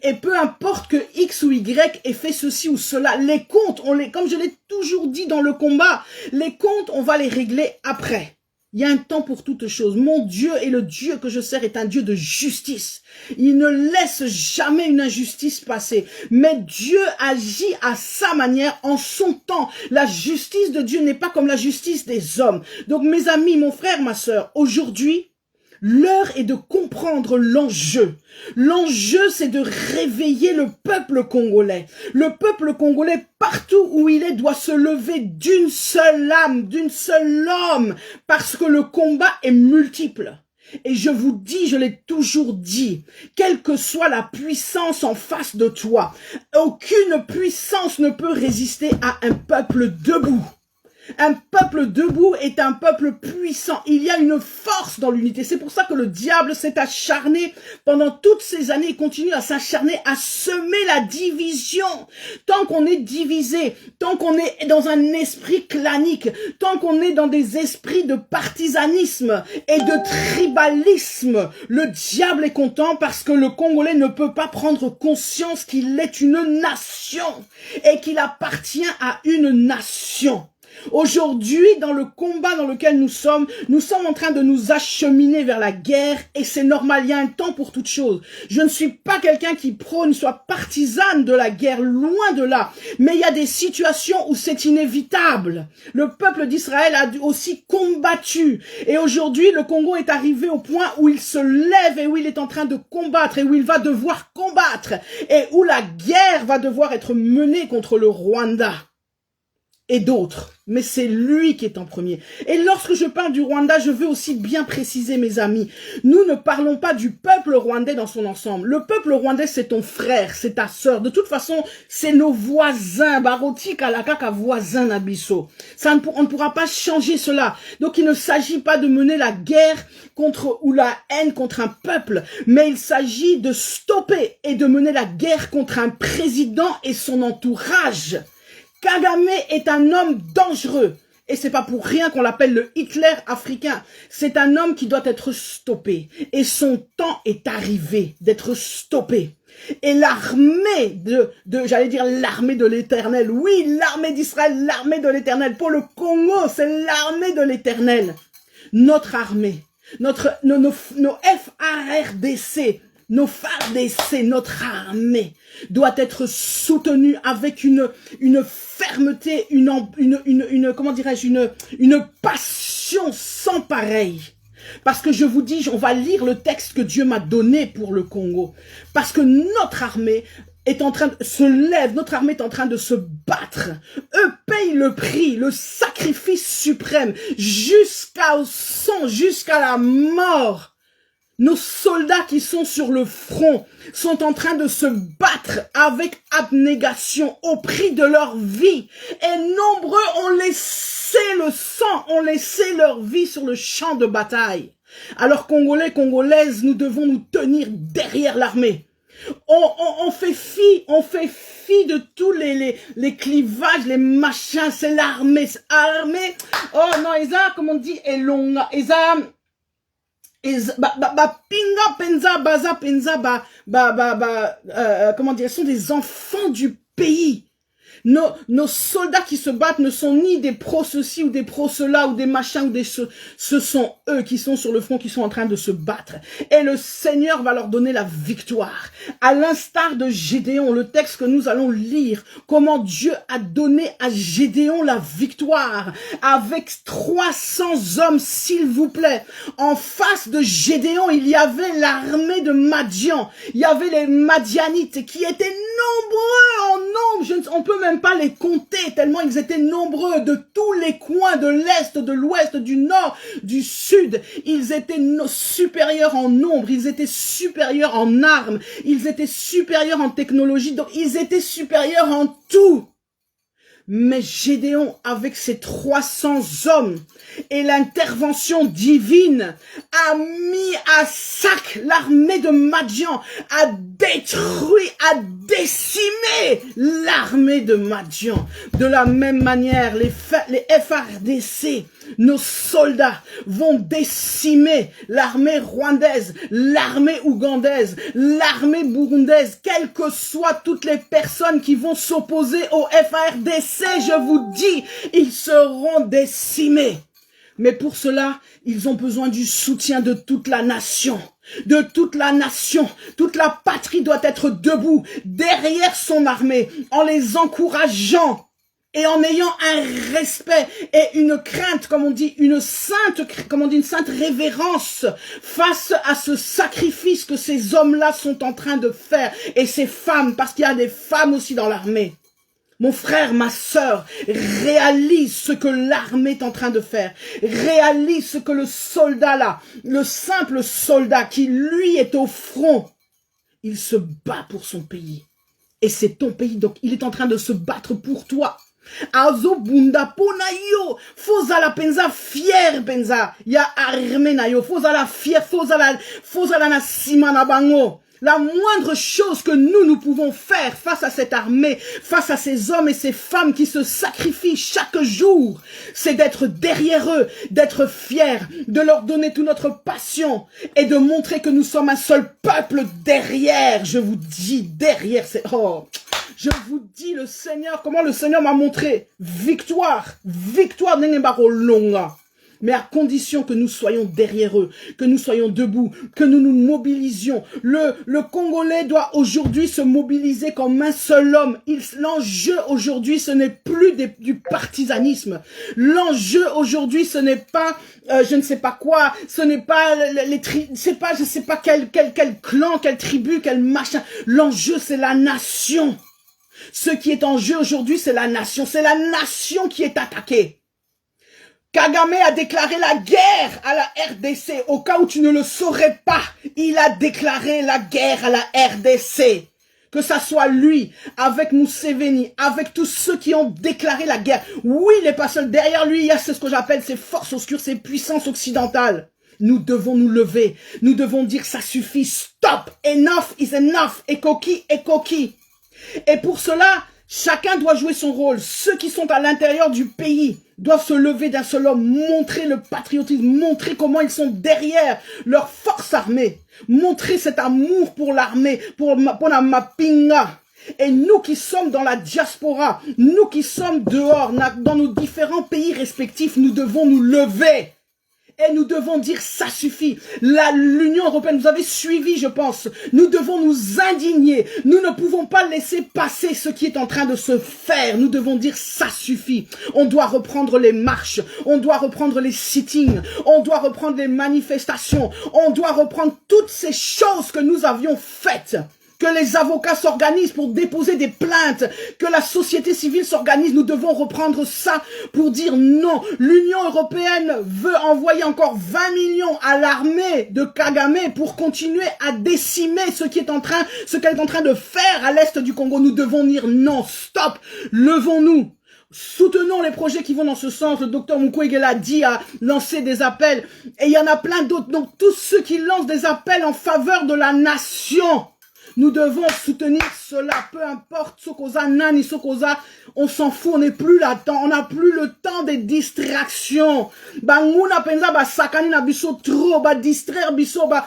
Et peu importe que X ou Y ait fait ceci ou cela, les comptes, comme je l'ai toujours dit dans le combat, les comptes, on va les régler après. Il y a un temps pour toute chose. Mon Dieu et le Dieu que je sers est un Dieu de justice. Il ne laisse jamais une injustice passer. Mais Dieu agit à sa manière, en son temps. La justice de Dieu n'est pas comme la justice des hommes. Donc mes amis, mon frère, ma sœur, aujourd'hui, l'heure est de comprendre l'enjeu. L'enjeu, c'est de réveiller le peuple congolais. Le peuple congolais, partout où il est, doit se lever d'une seule âme, d'une seule homme, parce que le combat est multiple. Et je vous dis, je l'ai toujours dit, quelle que soit la puissance en face de toi, aucune puissance ne peut résister à un peuple debout. Un peuple debout est un peuple puissant. Il y a une force dans l'unité. C'est pour ça que le diable s'est acharné pendant toutes ces années. Il continue à s'acharner, à semer la division. Tant qu'on est divisé, tant qu'on est dans un esprit clanique, tant qu'on est dans des esprits de partisanisme et de tribalisme, le diable est content parce que le Congolais ne peut pas prendre conscience qu'il est une nation et qu'il appartient à une nation. Aujourd'hui, dans le combat dans lequel nous sommes en train de nous acheminer vers la guerre et c'est normal, il y a un temps pour toute chose. Je ne suis pas quelqu'un qui prône, soit partisane de la guerre, loin de là. Mais il y a des situations où c'est inévitable. Le peuple d'Israël a aussi combattu. Et aujourd'hui, le Congo est arrivé au point où il se lève et où il est en train de combattre et où il va devoir combattre et où la guerre va devoir être menée contre le Rwanda et d'autres, mais c'est lui qui est en premier. Et lorsque je parle du Rwanda, je veux aussi bien préciser, mes amis, nous ne parlons pas du peuple rwandais dans son ensemble. Le peuple rwandais, c'est ton frère, c'est ta sœur. De toute façon, c'est nos voisins. Baroti Kalakaka, voisins Nabiso. On ne pourra pas changer cela. Donc, il ne s'agit pas de mener la guerre ou la haine contre un peuple, mais il s'agit de stopper et de mener la guerre contre un président et son entourage. Kagame est un homme dangereux. Et c'est pas pour rien qu'on l'appelle le Hitler africain. C'est un homme qui doit être stoppé. Et son temps est arrivé d'être stoppé. Et l'armée j'allais dire l'armée de l'Éternel. Oui, l'armée d'Israël, l'armée de l'Éternel. Pour le Congo, c'est l'armée de l'Éternel. Notre armée, nos FARDC, nos FARDC, notre armée, doit être soutenue avec une fermeté, comment dirais-je, une passion sans pareille. Parce que je vous dis, on va lire le texte que Dieu m'a donné pour le Congo. Parce que notre armée est en train de se lève, notre armée est en train de se battre. Eux payent le prix, le sacrifice suprême, jusqu'au sang, jusqu'à la mort. Nos soldats qui sont sur le front sont en train de se battre avec abnégation au prix de leur vie. Et nombreux ont laissé le sang, ont laissé leur vie sur le champ de bataille. Alors Congolais, Congolaises, nous devons nous tenir derrière l'armée. On fait fi de tous les clivages, les machins, c'est l'armée. Oh non, Isa, comme on dit, Elonga, Isa... pinga penza baza penza comment dire, sont des enfants du pays. Nos soldats qui se battent ne sont ni des pro ceci ou des pro cela ou des machins ou des ce sont eux qui sont sur le front, qui sont en train de se battre. Et le Seigneur va leur donner la victoire. À l'instar de Gédéon, le texte que nous allons lire, comment Dieu a donné à Gédéon la victoire avec 300 hommes, s'il vous plaît. En face de Gédéon, il y avait l'armée de Madian. Il y avait les Madianites qui étaient nombreux en nombre. On peut même pas les compter tellement ils étaient nombreux de tous les coins, de l'Est, de l'Ouest, du Nord, du Sud. Ils étaient supérieurs en nombre, ils étaient supérieurs en armes, ils étaient supérieurs en technologie, donc ils étaient supérieurs en tout. Mais Gédéon, avec ses 300 hommes et l'intervention divine, a mis à sac l'armée de Madian, a détruit, a décimé l'armée de Madian. De la même manière, les FARDC, nos soldats, vont décimer l'armée rwandaise, l'armée ougandaise, l'armée burundaise, quelles que soient toutes les personnes qui vont s'opposer au FARDC, je vous dis, ils seront décimés. Mais pour cela, ils ont besoin du soutien de toute la nation. De toute la nation. Toute la patrie doit être debout derrière son armée, en les encourageant et en ayant un respect et une crainte, comme on dit, une sainte révérence face à ce sacrifice que ces hommes-là sont en train de faire. Et ces femmes, parce qu'il y a des femmes aussi dans l'armée. Mon frère, ma sœur, réalise ce que l'armée est en train de faire. Réalise ce que le soldat là, le simple soldat qui lui est au front, il se bat pour son pays. Et c'est ton pays, donc il est en train de se battre pour toi. Azo bunda pona yo, fozala penza fier penza, ya armée na yo, fozala fier, fozala na sima na bango. La moindre chose que nous pouvons faire face à cette armée, face à ces hommes et ces femmes qui se sacrifient chaque jour, c'est d'être derrière eux, d'être fiers, de leur donner toute notre passion et de montrer que nous sommes un seul peuple derrière. Je vous dis, derrière, je vous dis le Seigneur, comment le Seigneur m'a montré. Victoire, Nengebaro Longa. Mais à condition que nous soyons derrière eux, que nous soyons debout, que nous nous mobilisions. Le Congolais doit aujourd'hui se mobiliser comme un seul homme. L'enjeu aujourd'hui, ce n'est plus du partisanisme. L'enjeu aujourd'hui, ce n'est pas, je ne sais pas quoi, ce n'est pas je sais pas quel clan, quelle tribu, quel machin. L'enjeu, c'est la nation. Ce qui est en jeu aujourd'hui, c'est la nation. C'est la nation qui est attaquée. Kagame a déclaré la guerre à la RDC. Au cas où tu ne le saurais pas, il a déclaré la guerre à la RDC. Que ça soit lui, avec Museveni, avec tous ceux qui ont déclaré la guerre. Oui, il n'est pas seul. Derrière lui, il y a ce que j'appelle ces forces obscures, ces puissances occidentales. Nous devons nous lever. Nous devons dire ça suffit. Stop. Enough is enough. Et coquille est coquille. Et pour cela, chacun doit jouer son rôle. Ceux qui sont à l'intérieur du pays doivent se lever d'un seul homme, montrer le patriotisme, montrer comment ils sont derrière leur force armée, montrer cet amour pour l'armée, pour la mapinga. Et nous qui sommes dans la diaspora, nous qui sommes dehors, dans nos différents pays respectifs, nous devons nous lever Et nous devons dire, ça suffit. L'Union européenne, vous avez suivi, je pense. Nous devons nous indigner. Nous ne pouvons pas laisser passer ce qui est en train de se faire. Nous devons dire, ça suffit. On doit reprendre les marches. On doit reprendre les sittings. On doit reprendre les manifestations. On doit reprendre toutes ces choses que nous avions faites. Que les avocats s'organisent pour déposer des plaintes, que la société civile s'organise. Nous devons reprendre ça pour dire non. L'Union européenne veut envoyer encore 20 millions à l'armée de Kagame pour continuer à décimer ce qu'elle est en train de faire à l'est du Congo. Nous devons dire non, stop, levons-nous. Soutenons les projets qui vont dans ce sens. Le docteur Mukwege l'a dit, a lancé des appels. Et il y en a plein d'autres. Donc tous ceux qui lancent des appels en faveur de la nation, nous devons soutenir cela, peu importe Sokoza, Nani Sokoza, on s'en fout, on n'est plus là-dedans, on n'a plus le temps des distractions. Banguna penza ba sakani na biso trop, ba distraire biso, ba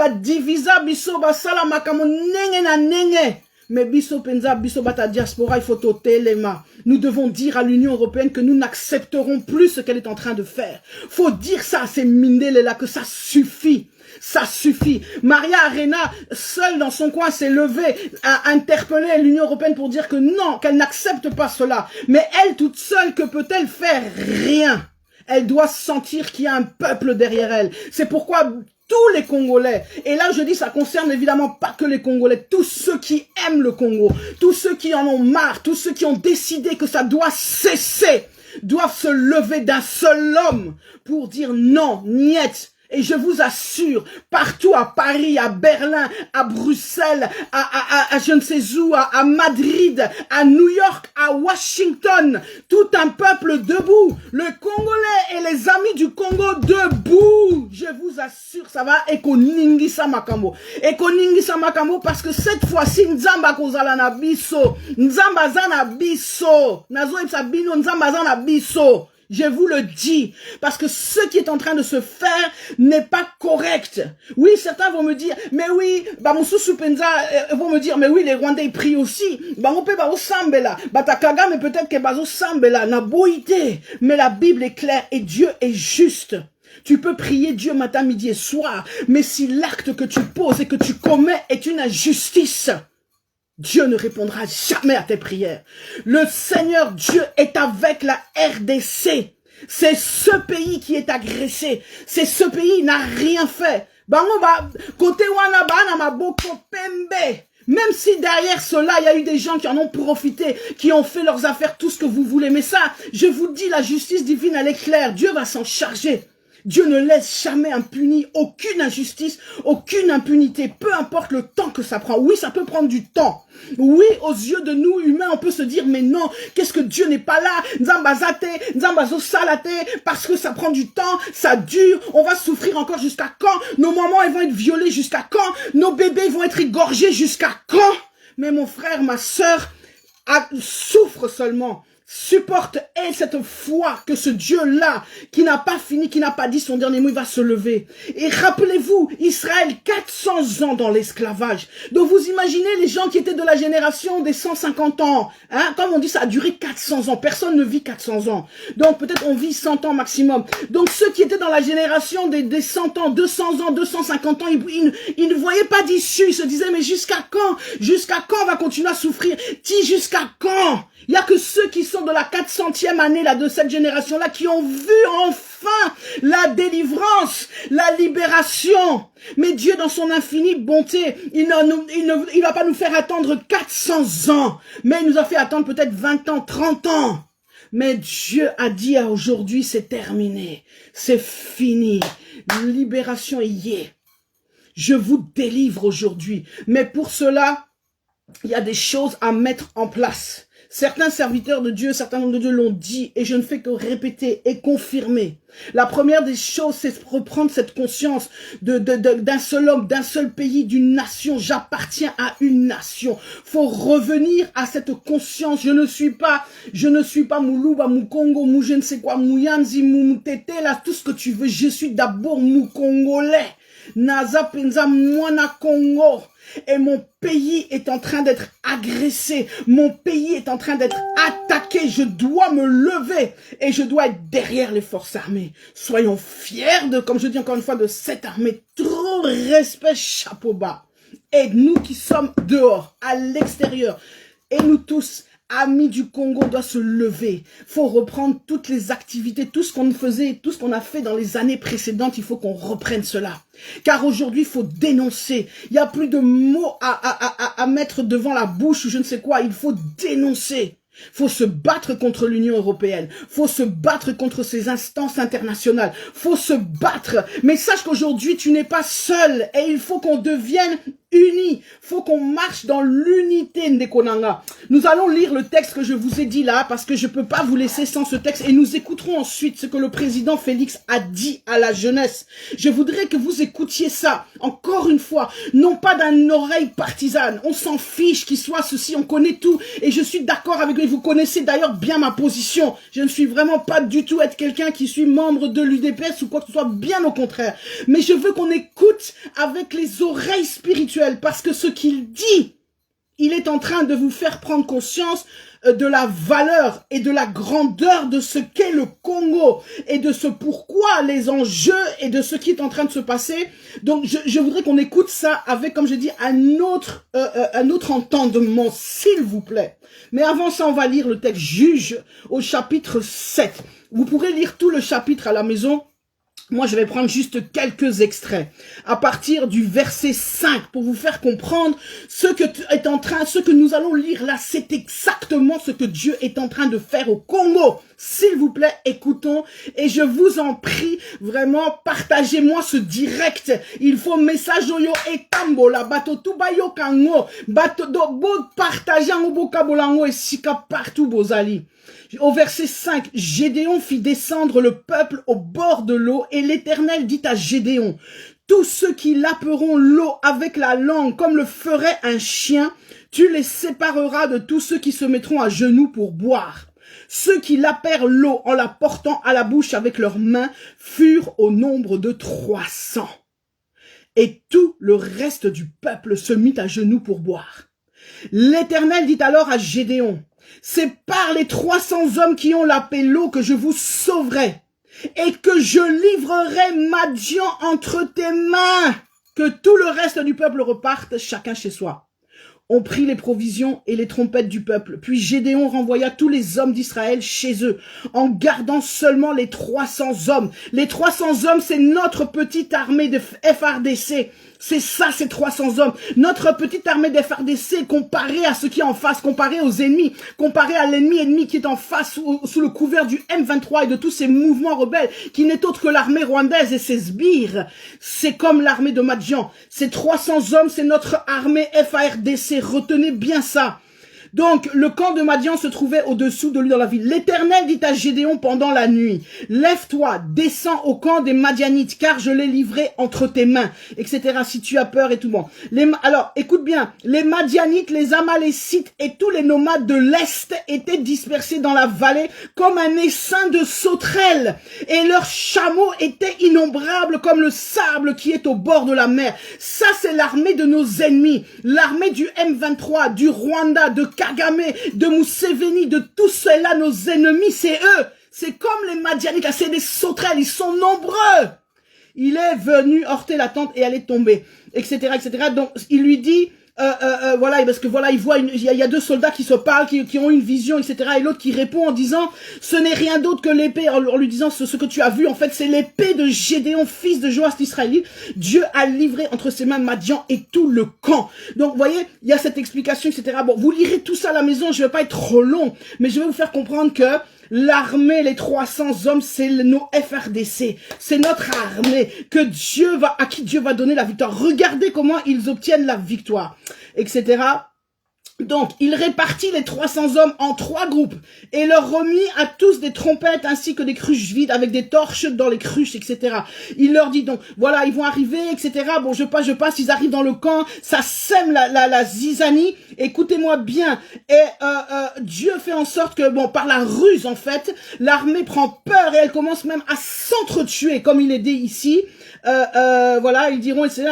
divisa biso, ba salamakamo nenge na nenge. Mais biso penza biso bata diaspora, il faut ôter les mains. Nous devons dire à l'Union européenne que nous n'accepterons plus ce qu'elle est en train de faire. Faut dire ça à ces Mindele là, que ça suffit. Ça suffit. Maria Arena, seule dans son coin, s'est levée à interpeller l'Union européenne pour dire que non, qu'elle n'accepte pas cela. Mais elle, toute seule, que peut-elle faire? Rien. Elle doit sentir qu'il y a un peuple derrière elle. C'est pourquoi tous les Congolais, et là je dis ça concerne évidemment pas que les Congolais, tous ceux qui aiment le Congo, tous ceux qui en ont marre, tous ceux qui ont décidé que ça doit cesser, doivent se lever d'un seul homme pour dire non, niet. Et je vous assure, partout à Paris, à Berlin, à Bruxelles, à je ne sais où, à Madrid, à New York, à Washington, tout un peuple debout. Le Congolais et les amis du Congo debout. Je vous assure, ça va ekoningisa makambo. Ekoningisa makambo parce que cette fois-ci, Nzamba kozala na biso. Nzamba zana biso. Nazo ipsa bino, Nzamba zana biso. Je vous le dis, parce que ce qui est en train de se faire n'est pas correct. Oui, certains vont me dire, mais oui, vont me dire, mais oui, les Rwandais ils prient aussi. Kagame peut-être que bazo sambela na boité. Mais la Bible est claire et Dieu est juste. Tu peux prier Dieu matin, midi et soir, mais si l'acte que tu poses et que tu commets est une injustice, Dieu ne répondra jamais à tes prières. Le Seigneur Dieu est avec la RDC. C'est ce pays qui est agressé. C'est ce pays qui n'a rien fait. Même si derrière cela, il y a eu des gens qui en ont profité, qui ont fait leurs affaires, tout ce que vous voulez. Mais ça, je vous dis, la justice divine, elle est claire. Dieu va s'en charger. Dieu ne laisse jamais impuni aucune injustice, aucune impunité, peu importe le temps que ça prend. Oui, ça peut prendre du temps. Oui, aux yeux de nous humains, on peut se dire, mais non, qu'est-ce que Dieu n'est pas là? Nzambazate, Nzambazo salate, parce que ça prend du temps, ça dure, on va souffrir encore jusqu'à quand? Nos mamans, elles vont être violées jusqu'à quand? Nos bébés vont être égorgés jusqu'à quand? Mais mon frère, ma sœur, souffre seulement. Supporte et cette foi que ce Dieu-là, qui n'a pas fini, qui n'a pas dit son dernier mot, il va se lever. Et rappelez-vous, Israël, 400 ans dans l'esclavage. Donc vous imaginez les gens qui étaient de la génération des 150 ans. Hein? Comme on dit, ça a duré 400 ans. Personne ne vit 400 ans. Donc peut-être on vit 100 ans maximum. Donc ceux qui étaient dans la génération des 100 ans, 200 ans, 250 ans, ils ne voyaient pas d'issue. Ils se disaient, mais jusqu'à quand? Jusqu'à quand on va continuer à souffrir? Jusqu'à quand? Il n'y a que ceux qui sont de la 400e année là, de cette génération-là qui ont vu enfin la délivrance, la libération. Mais Dieu, dans son infinie bonté, il va pas nous faire attendre 400 ans, mais il nous a fait attendre peut-être 20 ans, 30 ans. Mais Dieu a dit aujourd'hui, c'est terminé, c'est fini, libération y est. Je vous délivre aujourd'hui. Mais pour cela, il y a des choses à mettre en place. Certains serviteurs de Dieu, certains hommes de Dieu l'ont dit et je ne fais que répéter et confirmer. La première des choses, c'est reprendre cette conscience d'un seul homme, d'un seul pays, d'une nation. J'appartiens à une nation. Faut revenir à cette conscience. Je ne suis pas Moulouba, Moukongo, Mou je ne sais quoi, Mouyanzi, Moutete, là, tout ce que tu veux. Je suis d'abord Moukongolais. Naza Penza Mwana Congo. et mon pays est en train d'être agressé, mon pays est en train d'être attaqué, je dois me lever et je dois être derrière les forces armées. Soyons fiers de, comme je dis encore une fois, de cette armée. Trop respect, chapeau bas. Et nous qui sommes dehors, à l'extérieur, et nous tous, amis du Congo, doit se lever. Faut reprendre toutes les activités, tout ce qu'on faisait, tout ce qu'on a fait dans les années précédentes, il faut qu'on reprenne cela. Car aujourd'hui, il faut dénoncer. Il n'y a plus de mots à mettre devant la bouche ou je ne sais quoi. Il faut dénoncer. Faut se battre contre l'Union européenne. Faut se battre contre ces instances internationales. Faut se battre. Mais sache qu'aujourd'hui, tu n'es pas seul. Et il faut qu'on devienne unis. Faut qu'on marche dans l'unité, Ndekonanga. Nous allons lire le texte que je vous ai dit là, parce que je peux pas vous laisser sans ce texte. Et nous écouterons ensuite ce que le président Félix a dit à la jeunesse. Je voudrais que vous écoutiez ça, encore une fois, non pas d'une oreille partisane. On s'en fiche qu'il soit ceci, on connaît tout. Et je suis d'accord avec lui. Vous connaissez d'ailleurs bien ma position. Je ne suis vraiment pas du tout être quelqu'un qui suis membre de l'UDPS ou quoi que ce soit, bien au contraire. Mais je veux qu'on écoute avec les oreilles spirituelles, parce que ce qu'il dit, il est en train de vous faire prendre conscience de la valeur et de la grandeur de ce qu'est le Congo et de ce pourquoi les enjeux et de ce qui est en train de se passer. Donc je voudrais qu'on écoute ça avec, comme je dis, un autre entendement, s'il vous plaît. Mais avant ça, on va lire le texte Juge au chapitre 7. Vous pourrez lire tout le chapitre à la maison. Moi, je vais prendre juste quelques extraits à partir du verset 5 pour vous faire comprendre ce que nous allons lire là. C'est exactement ce que Dieu est en train de faire au Congo. S'il vous plaît, écoutons et je vous en prie, vraiment, partagez-moi ce direct. Il faut message yo et tambo la bato tout ba yo kango bato do bo partager en boka bolango et sika partout bozali. Au verset 5, Gédéon fit descendre le peuple au bord de l'eau et l'Éternel dit à Gédéon, tous ceux qui laperont l'eau avec la langue comme le ferait un chien, tu les sépareras de tous ceux qui se mettront à genoux pour boire. Ceux qui lapèrent l'eau en la portant à la bouche avec leurs mains furent au nombre de 300. Et tout le reste du peuple se mit à genoux pour boire. L'Éternel dit alors à Gédéon, c'est par les 300 hommes qui ont lapé l'eau que je vous sauverai et que je livrerai Madian entre tes mains, que tout le reste du peuple reparte chacun chez soi. On prit les provisions et les trompettes du peuple. Puis Gédéon renvoya tous les hommes d'Israël chez eux, en gardant seulement les 300 hommes. Les 300 hommes, c'est notre petite armée de FARDC. C'est ça, ces 300 hommes. Notre petite armée de FARDC comparée à ce qui est en face, comparée aux ennemis, comparée à l'ennemi qui est en face sous le couvert du M23 et de tous ces mouvements rebelles, qui n'est autre que l'armée rwandaise et ses sbires. C'est comme l'armée de Madian. Ces 300 hommes, c'est notre armée FARDC. Retenez bien ça. Donc, le camp de Madian se trouvait au-dessous de lui dans la ville. L'Éternel dit à Gédéon pendant la nuit, lève-toi, descends au camp des Madianites, car je l'ai livré entre tes mains, etc. Si tu as peur et tout bon. Alors, écoute bien, les Madianites, les Amalécites et tous les nomades de l'Est étaient dispersés dans la vallée comme un essaim de sauterelles, et leurs chameaux étaient innombrables comme le sable qui est au bord de la mer. Ça, c'est l'armée de nos ennemis, l'armée du M23, du Rwanda, de Kagame, de Museveni, de tous ceux-là, nos ennemis, c'est eux. C'est comme les Madianites, c'est des sauterelles, ils sont nombreux. Il est venu heurter la tente et elle est tombée, etc., etc. Donc, il lui dit, voilà, parce que voilà, il voit, il y a deux soldats qui se parlent, qui ont une vision, etc. Et l'autre qui répond en disant, ce n'est rien d'autre que l'épée, en lui disant, ce que tu as vu, en fait, c'est l'épée de Gédéon, fils de Joas d'Israël. Dieu a livré entre ses mains Madian et tout le camp. Donc, vous voyez, il y a cette explication, etc. Bon, vous lirez tout ça à la maison, je vais pas être trop long, mais je vais vous faire comprendre que l'armée, les 300 hommes, c'est nos FARDC. C'est notre armée à qui Dieu va donner la victoire. Regardez comment ils obtiennent la victoire, etc. Donc, il répartit les 300 hommes en 3 groupes et leur remit à tous des trompettes ainsi que des cruches vides avec des torches dans les cruches, etc. Il leur dit donc, voilà, ils vont arriver, etc. Bon, je passe, ils arrivent dans le camp, ça sème la zizanie. Écoutez-moi bien. Et Dieu fait en sorte que, bon, par la ruse, en fait, l'armée prend peur et elle commence même à s'entretuer, comme il est dit ici. voilà, ils diront, etc.,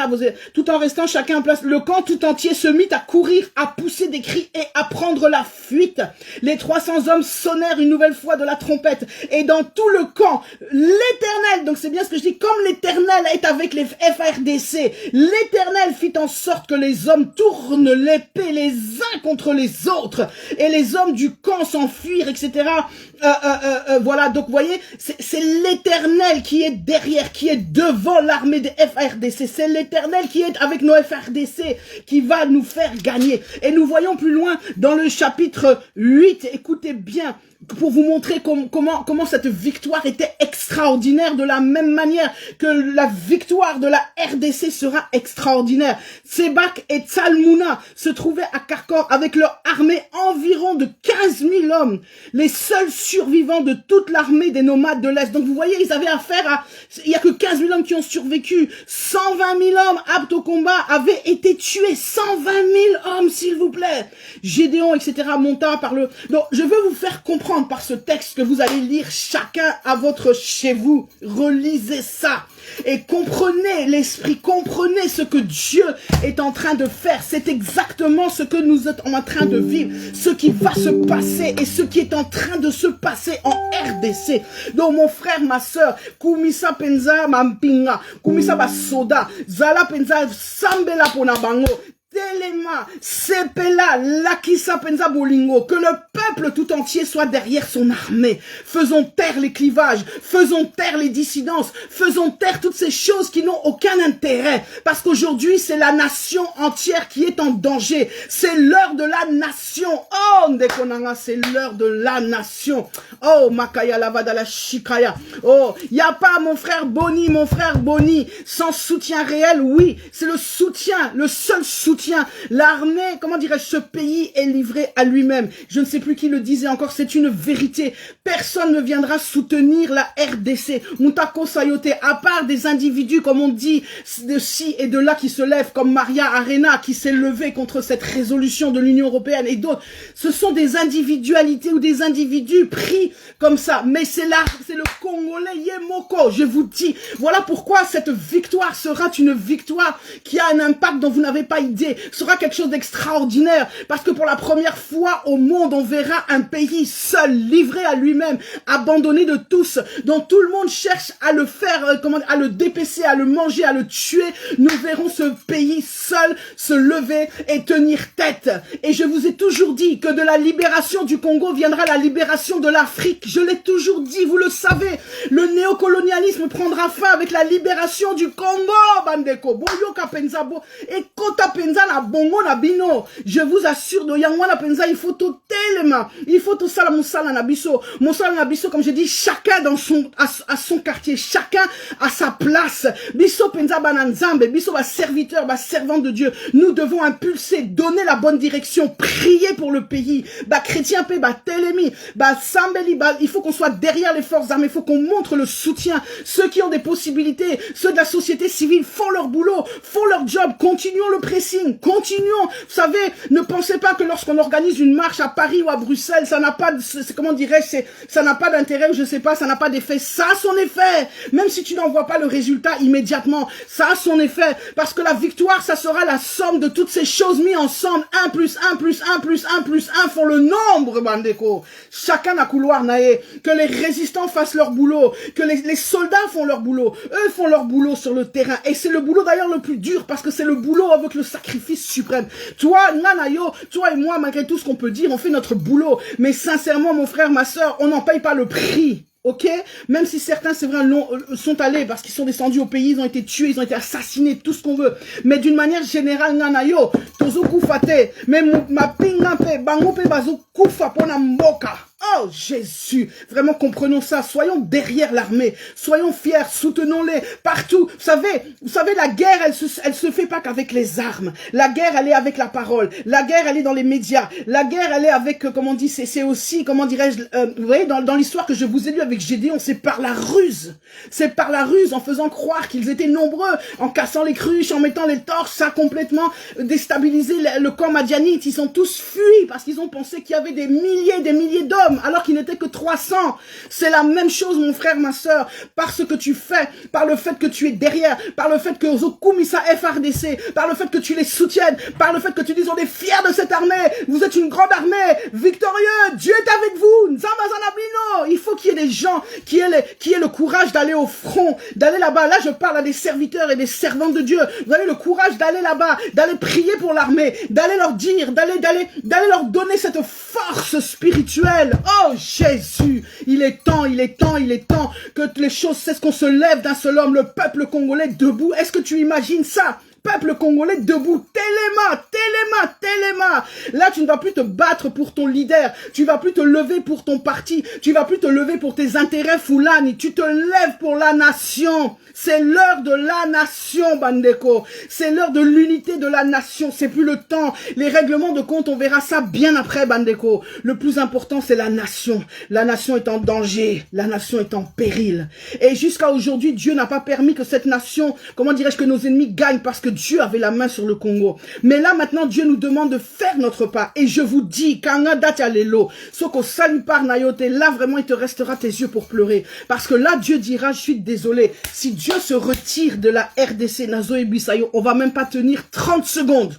tout en restant chacun en place. Le camp tout entier se mit à courir, à pousser des cris et à prendre la fuite. Les 300 hommes sonnèrent une nouvelle fois de la trompette. Et dans tout le camp, l'Éternel, donc c'est bien ce que je dis, comme l'Éternel est avec les FARDC, l'Éternel fit en sorte que les hommes tournent l'épée les uns contre les autres. Et les hommes du camp s'enfuirent, etc. Voilà, donc vous voyez, c'est l'Éternel qui est derrière, qui est devant l'armée des FARDC. C'est l'Éternel qui est avec nos FARDC qui va nous faire gagner. Et nous voyons plus loin dans le chapitre 8, écoutez bien, pour vous montrer comment cette victoire était extraordinaire, de la même manière que la victoire de la RDC sera extraordinaire. Sebak et Tsalmouna se trouvaient à Karkor avec leur armée environ de 15 000 hommes, les seuls survivants de toute l'armée des nomades de l'Est. Donc vous voyez, ils avaient affaire à... Il n'y a que 15 000 hommes qui ont survécu. 120 000 hommes aptes au combat avaient été tués. 120 000 hommes, s'il vous plaît. Gédéon, etc. monta par le... Donc je veux vous faire comprendre par ce texte que vous allez lire chacun à votre chez vous. Relisez ça et comprenez l'esprit, comprenez ce que Dieu est en train de faire. C'est exactement ce que nous sommes en train de vivre, ce qui va se passer et ce qui est en train de se passer en RDC. Donc mon frère, ma soeur, Kumisa Penza Mampinga, Kumisa Basoda, Zala Penza Sambela Ponabango, Telema, Sepela, Lakisa Penza Bolingo, que le peuple tout entier soit derrière son armée. Faisons taire les clivages, faisons taire les dissidences, faisons taire toutes ces choses qui n'ont aucun intérêt. Parce qu'aujourd'hui, c'est la nation entière qui est en danger. C'est l'heure de la nation. Oh, Ndekonanga, c'est l'heure de la nation. Oh, Makaya Lavada la Shikaya. Oh, y a pas mon frère Boni, sans soutien réel, oui, c'est le soutien, le seul soutien. L'armée, comment dirais-je, ce pays est livré à lui-même. Je ne sais plus qui le disait encore, c'est une vérité. Personne ne viendra soutenir la RDC. Moutako Sayote, à part des individus, comme on dit, de ci et de là qui se lèvent, comme Maria Arena, qui s'est levée contre cette résolution de l'Union européenne et d'autres. Ce sont des individualités ou des individus pris comme ça. Mais c'est là, c'est le Congolais Yemoko, je vous dis. Voilà pourquoi cette victoire sera une victoire qui a un impact dont vous n'avez pas idée. Sera quelque chose d'extraordinaire, parce que pour la première fois au monde, on verra un pays seul, livré à lui-même, abandonné de tous, dont tout le monde cherche à le faire, à le dépêcher, à le manger, à le tuer. Nous verrons ce pays seul se lever et tenir tête. Et je vous ai toujours dit que de la libération du Congo viendra la libération de l'Afrique. Je l'ai toujours dit, vous le savez. Le néocolonialisme prendra fin avec la libération du Congo, Bandeko. Boyoka Penzabo et Kota Penza na bongo na bino. Je vous assure, de Yangwana Penza, il faut tout tellement. Il faut tout ça la moussala na biso. Moussala na biso, comme je dis, chacun dans à son quartier, chacun à sa place. Biso Penza bananzambe, biso ba serviteur, ba servant de Dieu. Nous devons impulser, donner la bonne direction, prier pour le pays. Ba chrétien pe, ba telemi, ba sambeli, il faut qu'on soit derrière les forces armées, il faut qu'on montre le soutien. Ceux qui ont des possibilités, ceux de la société civile font leur boulot, font leur job, continuons le pressing, continuons. Vous savez, ne pensez pas que lorsqu'on organise une marche à Paris ou à Bruxelles, ça n'a pas, comment dirais-je, ça n'a pas d'intérêt, je sais pas, ça n'a pas d'effet. Ça a son effet. Même si tu n'en vois pas le résultat immédiatement, ça a son effet. Parce que la victoire, ça sera la somme de toutes ces choses mises ensemble. 1 plus 1 plus 1 plus 1 plus 1 font le nombre, Bandeko. Chacun n'a couloir naé. Que les résistants fassent leur boulot. Que les soldats font leur boulot. Eux font leur boulot sur le terrain. Et c'est le boulot d'ailleurs le plus dur, parce que c'est le boulot avec le sacrifice suprême. Toi, Nanayo, toi et moi, malgré tout ce qu'on peut dire, on fait notre boulot. Mais sincèrement, mon frère, ma soeur, on n'en paye pas le prix. Ok? Même si certains, c'est vrai, sont allés parce qu'ils sont descendus au pays, ils ont été tués, ils ont été assassinés, tout ce qu'on veut. Mais d'une manière générale, Nanayo, tozo kufate, mais ma pingape, bangope bazo kufa pona mboka. Oh Jésus, vraiment comprenons ça, soyons derrière l'armée, soyons fiers, soutenons-les partout. Vous savez, la guerre, elle se fait pas qu'avec les armes. La guerre, elle est avec la parole. La guerre, elle est dans les médias. La guerre, elle est avec, comment on dit, c'est aussi, comment dirais-je, vous voyez, dans l'histoire que je vous ai lue avec Gédéon, c'est par la ruse. C'est par la ruse, en faisant croire qu'ils étaient nombreux, en cassant les cruches, en mettant les torches, ça a complètement déstabilisé le camp madianite. Ils sont tous fuis parce qu'ils ont pensé qu'il y avait des milliers d'hommes. hommes alors qu'ils n'étaient que 300. C'est la même chose, mon frère, ma sœur, par ce que tu fais, par le fait que tu es derrière, par le fait que Zokumisa FRDC, par le fait que tu les soutiennes, par le fait que tu dis on est fiers de cette armée, vous êtes une grande armée, victorieux, Dieu est avec vous, Nzamazanablino. Il faut qu'il y ait des gens qui aient le courage d'aller au front, d'aller là-bas. Là, je parle à des serviteurs et des servantes de Dieu. Vous avez le courage d'aller là-bas, d'aller prier pour l'armée, d'aller leur dire, d'aller leur donner cette force spirituelle. Oh Jésus, il est temps que les choses cessent, qu'on se lève d'un seul homme, le peuple congolais debout. Est-ce que tu imagines ça? Peuple congolais debout, Téléma. Là, tu ne vas plus te battre pour ton leader, tu vas plus te lever pour ton parti, tu vas plus te lever pour tes intérêts Fulani, tu te lèves pour la nation. C'est l'heure de la nation, Bandeko. C'est l'heure de l'unité de la nation. C'est plus le temps. Les règlements de compte, on verra ça bien après, Bandeko. Le plus important, c'est la nation. La nation est en danger. La nation est en péril. Et jusqu'à aujourd'hui, Dieu n'a pas permis que cette nation, comment dirais-je, que nos ennemis gagnent parce que Dieu avait la main sur le Congo. Mais là, maintenant, Dieu nous demande de faire notre part. Et je vous dis, Kanga Datialelo, Soko Salipar Nayote, là, vraiment, il te restera tes yeux pour pleurer. Parce que là, Dieu dira, je suis désolé. Si Dieu se retire de la RDC, Nazo et Bisayo, on va même pas tenir 30 secondes.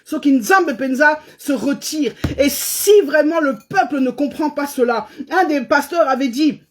Sauf qu'Inzambe Penza se retire. Et si vraiment le peuple ne comprend pas cela, un des pasteurs avait dit,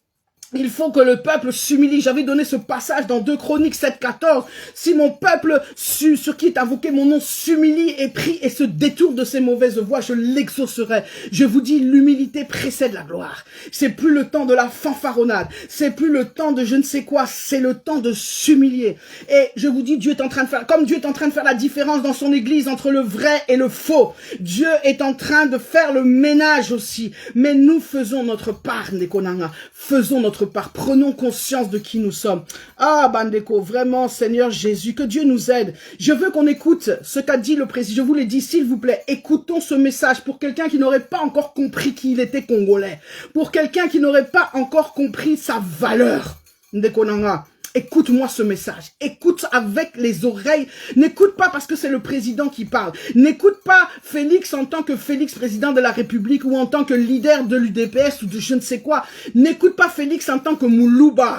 il faut que le peuple s'humilie. J'avais donné ce passage dans 2 Chroniques 7-14. Si mon peuple sur qui est invoqué mon nom s'humilie et prie et se détourne de ses mauvaises voies, je l'exaucerai. Je vous dis, l'humilité précède la gloire. C'est plus le temps de la fanfaronnade. C'est plus le temps de je ne sais quoi. C'est le temps de s'humilier. Et je vous dis, Dieu est en train de faire, comme Dieu est en train de faire la différence dans son église entre le vrai et le faux. Dieu est en train de faire le ménage aussi. Mais nous faisons notre part, Nekonanga. Faisons notre part, prenons conscience de qui nous sommes. Ah, Bandeko, vraiment, Seigneur Jésus, que Dieu nous aide. Je veux qu'on écoute ce qu'a dit le président. Je vous l'ai dit, s'il vous plaît, écoutons ce message pour quelqu'un qui n'aurait pas encore compris qu'il était congolais. Pour quelqu'un qui n'aurait pas encore compris sa valeur. Ndeko Nanga. Écoute-moi ce message. Écoute avec les oreilles. N'écoute pas parce que c'est le président qui parle. N'écoute pas Félix en tant que Félix président de la République ou en tant que leader de l'UDPS ou de je ne sais quoi. N'écoute pas Félix en tant que Moulouba.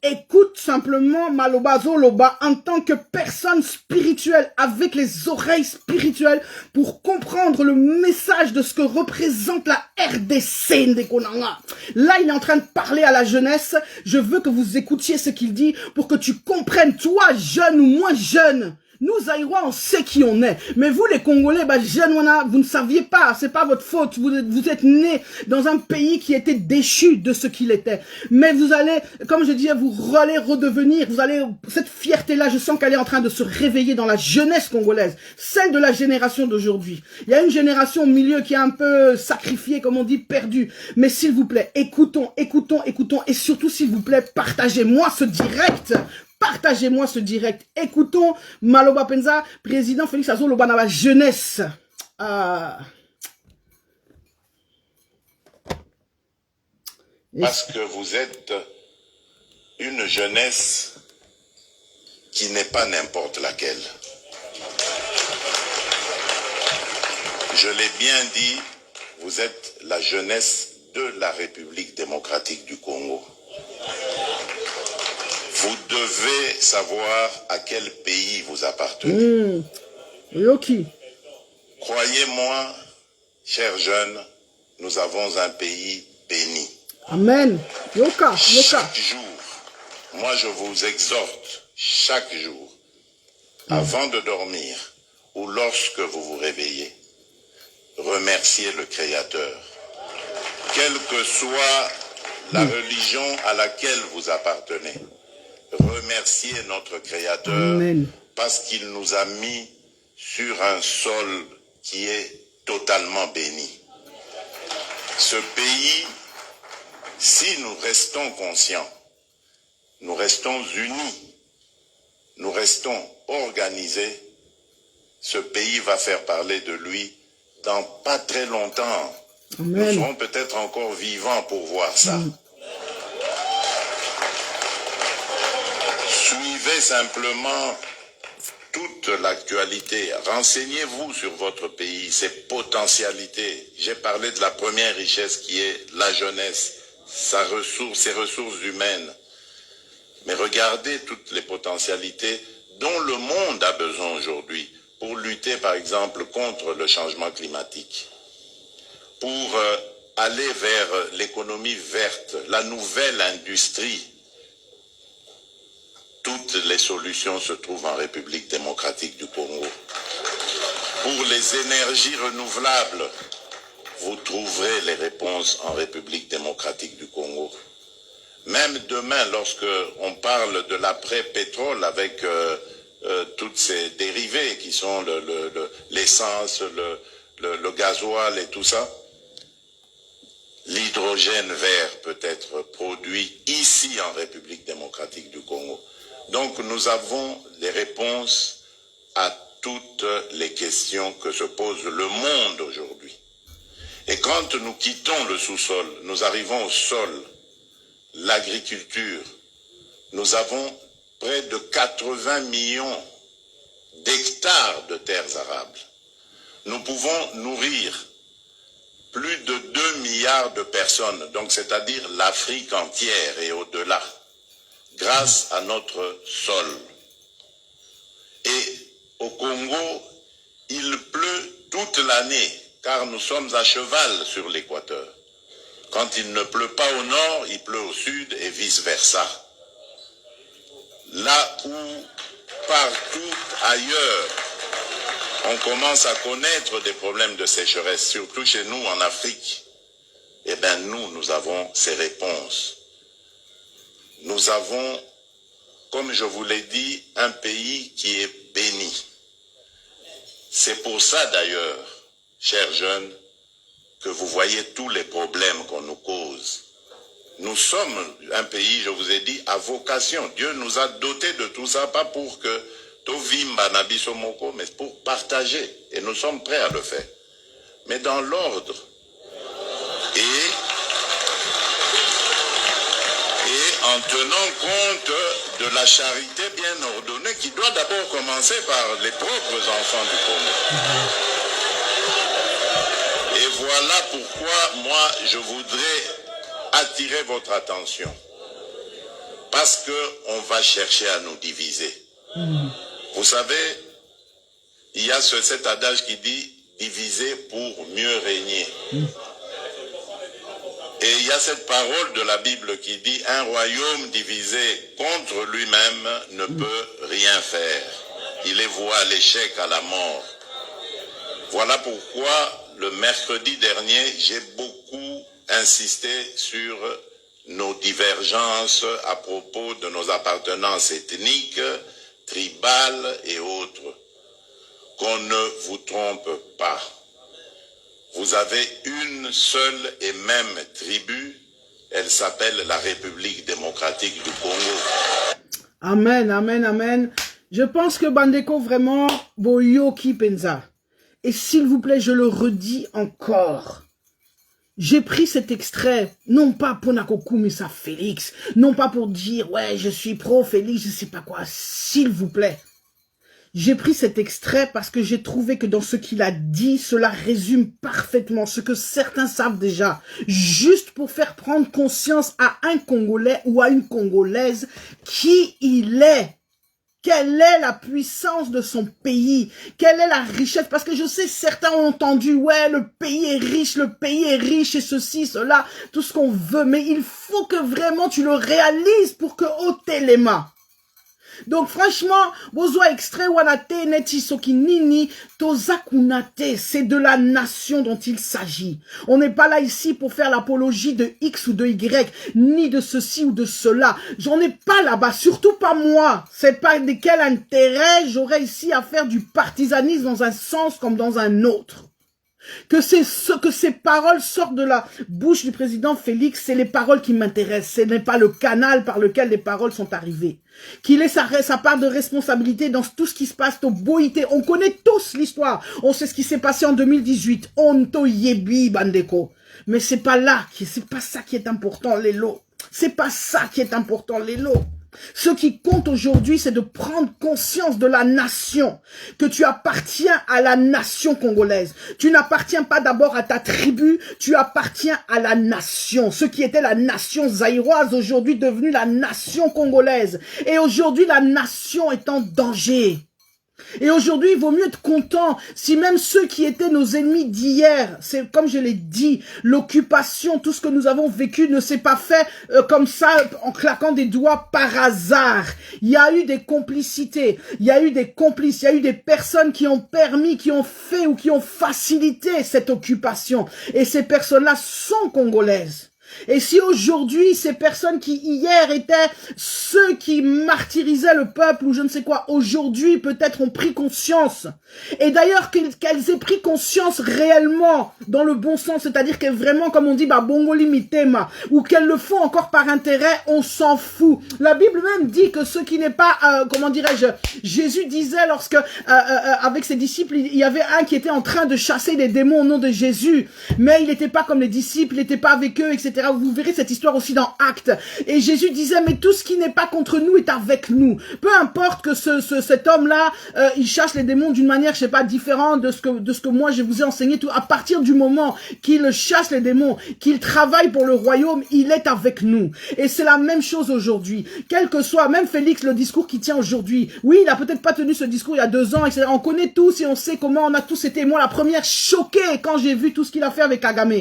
Écoute simplement Maloba Zoloba en tant que personne spirituelle avec les oreilles spirituelles pour comprendre le message de ce que représente la RDC Ndekonanga. Là, il est en train de parler à la jeunesse. Je veux que vous écoutiez ce qu'il dit pour que tu comprennes, toi jeune ou moins jeune. Nous, Aïrois, on sait qui on est. Mais vous, les Congolais, jeunes, vous ne saviez pas. C'est pas votre faute. Vous êtes nés dans un pays qui était déchu de ce qu'il était. Mais vous allez, comme je disais, vous allez redevenir. Vous allez, cette fierté-là, je sens qu'elle est en train de se réveiller dans la jeunesse congolaise. Celle de la génération d'aujourd'hui. Il y a une génération au milieu qui est un peu sacrifiée, comme on dit, perdue. Mais s'il vous plaît, écoutons. Et surtout, s'il vous plaît, partagez-moi ce direct. Partagez-moi ce direct. Écoutons Maloba Penza, président Félix Azoloba dans la jeunesse. Parce que vous êtes une jeunesse qui n'est pas n'importe laquelle. Je l'ai bien dit, vous êtes la jeunesse de la République démocratique du Congo. Vous devez savoir à quel pays vous appartenez. Yoki. Croyez-moi, chers jeunes, nous avons un pays béni. Amen. Yoka. Chaque jour, moi je vous exhorte, chaque jour, avant de dormir ou lorsque vous vous réveillez, remerciez le Créateur. Quelle que soit la religion à laquelle vous appartenez, remerciez notre Créateur. Amen. Parce qu'il nous a mis sur un sol qui est totalement béni. Ce pays, si nous restons conscients, nous restons unis, nous restons organisés, ce pays va faire parler de lui dans pas très longtemps. Amen. Nous serons peut-être encore vivants pour voir ça. Suivez simplement toute l'actualité. Renseignez-vous sur votre pays, ses potentialités. J'ai parlé de la première richesse qui est la jeunesse, ses ressources humaines. Mais regardez toutes les potentialités dont le monde a besoin aujourd'hui pour lutter, par exemple, contre le changement climatique, pour aller vers l'économie verte, la nouvelle industrie. Toutes les solutions se trouvent en République démocratique du Congo. Pour les énergies renouvelables, vous trouverez les réponses en République démocratique du Congo. Même demain, lorsque on parle de l'après-pétrole avec toutes ces dérivés qui sont l'essence, le gasoil et tout ça, l'hydrogène vert peut être produit ici en République démocratique du Congo. Donc nous avons les réponses à toutes les questions que se pose le monde aujourd'hui. Et quand nous quittons le sous-sol, nous arrivons au sol, l'agriculture, nous avons près de 80 millions d'hectares de terres arables. Nous pouvons nourrir plus de 2 milliards de personnes, donc c'est-à-dire l'Afrique entière et au-delà, grâce à notre sol. Et au Congo, il pleut toute l'année, car nous sommes à cheval sur l'équateur. Quand il ne pleut pas au nord, il pleut au sud et vice-versa. Là où, partout ailleurs, on commence à connaître des problèmes de sécheresse, surtout chez nous en Afrique, eh bien nous avons ces réponses. Nous avons, comme je vous l'ai dit, un pays qui est béni. C'est pour ça d'ailleurs, chers jeunes, que vous voyez tous les problèmes qu'on nous cause. Nous sommes un pays, je vous ai dit, à vocation. Dieu nous a dotés de tout ça, pas pour que Tovimba Nabisomoko, mais pour partager. Et nous sommes prêts à le faire. Mais dans l'ordre. Et en tenant compte de la charité bien ordonnée qui doit d'abord commencer par les propres enfants du Congo. Et voilà pourquoi moi je voudrais attirer votre attention. Parce qu'on va chercher à nous diviser. Vous savez, il y a cet adage qui dit diviser pour mieux régner. Et il y a cette parole de la Bible qui dit un royaume divisé contre lui-même ne peut rien faire. Il est voué à l'échec, à la mort. Voilà pourquoi le mercredi dernier, j'ai beaucoup insisté sur nos divergences à propos de nos appartenances ethniques, tribales et autres. Qu'on ne vous trompe pas. Vous avez une seule et même tribu, elle s'appelle la République démocratique du Congo. Amen, amen, amen. Je pense que Bandeko vraiment, Boyo Kipenza. Et s'il vous plaît, je le redis encore. J'ai pris cet extrait, non pas pour Nakokumisa Félix, non pas pour dire, ouais, je suis pro-Félix, je sais pas quoi, s'il vous plaît. J'ai pris cet extrait parce que j'ai trouvé que dans ce qu'il a dit, cela résume parfaitement ce que certains savent déjà. Juste pour faire prendre conscience à un Congolais ou à une Congolaise qui il est. Quelle est la puissance de son pays? Quelle est la richesse? Parce que je sais, certains ont entendu, ouais, le pays est riche et ceci, cela, tout ce qu'on veut. Mais il faut que vraiment tu le réalises pour que Otelema. Donc franchement, Bozoa extrait Wanate Neti Sokinini Tozakunate, c'est de la nation dont il s'agit. On n'est pas là ici pour faire l'apologie de X ou de Y, ni de ceci ou de cela. J'en ai pas là-bas, surtout pas moi. C'est pas de quel intérêt j'aurais ici à faire du partisanisme dans un sens comme dans un autre. Que ces paroles sortent de la bouche du président Félix, c'est les paroles qui m'intéressent. Ce n'est pas le canal par lequel les paroles sont arrivées. Qu'il ait sa part de responsabilité dans tout ce qui se passe au Boïté. On connaît tous l'histoire. On sait ce qui s'est passé en 2018. On to yebi bandeko. Mais c'est pas ça qui est important, Lélo. C'est pas ça qui est important, Lélo. Ce qui compte aujourd'hui, c'est de prendre conscience de la nation, que tu appartiens à la nation congolaise. Tu n'appartiens pas d'abord à ta tribu, tu appartiens à la nation. Ce qui était la nation zaïroise, aujourd'hui devenue la nation congolaise. Et aujourd'hui, la nation est en danger. Et aujourd'hui, il vaut mieux être content si même ceux qui étaient nos ennemis d'hier, c'est comme je l'ai dit, l'occupation, tout ce que nous avons vécu ne s'est pas fait comme ça en claquant des doigts par hasard. Il y a eu des complicités, il y a eu des complices, il y a eu des personnes qui ont permis, qui ont fait ou qui ont facilité cette occupation. Et ces personnes-là sont congolaises. Et si aujourd'hui, ces personnes qui hier étaient ceux qui martyrisaient le peuple ou je ne sais quoi, aujourd'hui peut-être ont pris conscience. Et d'ailleurs qu'elles aient pris conscience réellement dans le bon sens, c'est-à-dire que vraiment, comme on dit, bah bongoli mitema, ou qu'elles le font encore par intérêt, on s'en fout. La Bible même dit que ce qui n'est pas, comment dirais-je, Jésus disait lorsque, avec ses disciples, il y avait un qui était en train de chasser des démons au nom de Jésus, mais il n'était pas comme les disciples, il n'était pas avec eux, etc. Vous verrez cette histoire aussi dans Actes. Et Jésus disait, mais tout ce qui n'est pas contre nous est avec nous. Peu importe que cet homme-là, il chasse les démons d'une manière, je sais pas, différente de ce que moi je vous ai enseigné. Tout, à partir du moment qu'il chasse les démons, qu'il travaille pour le royaume, il est avec nous. Et c'est la même chose aujourd'hui. Quel que soit, même Félix, le discours qu'il tient aujourd'hui. Oui, il a peut-être pas tenu ce discours il y a 2 ans, etc. On connaît tous et on sait comment on a tous été, moi la première, choquée quand j'ai vu tout ce qu'il a fait avec Kagame.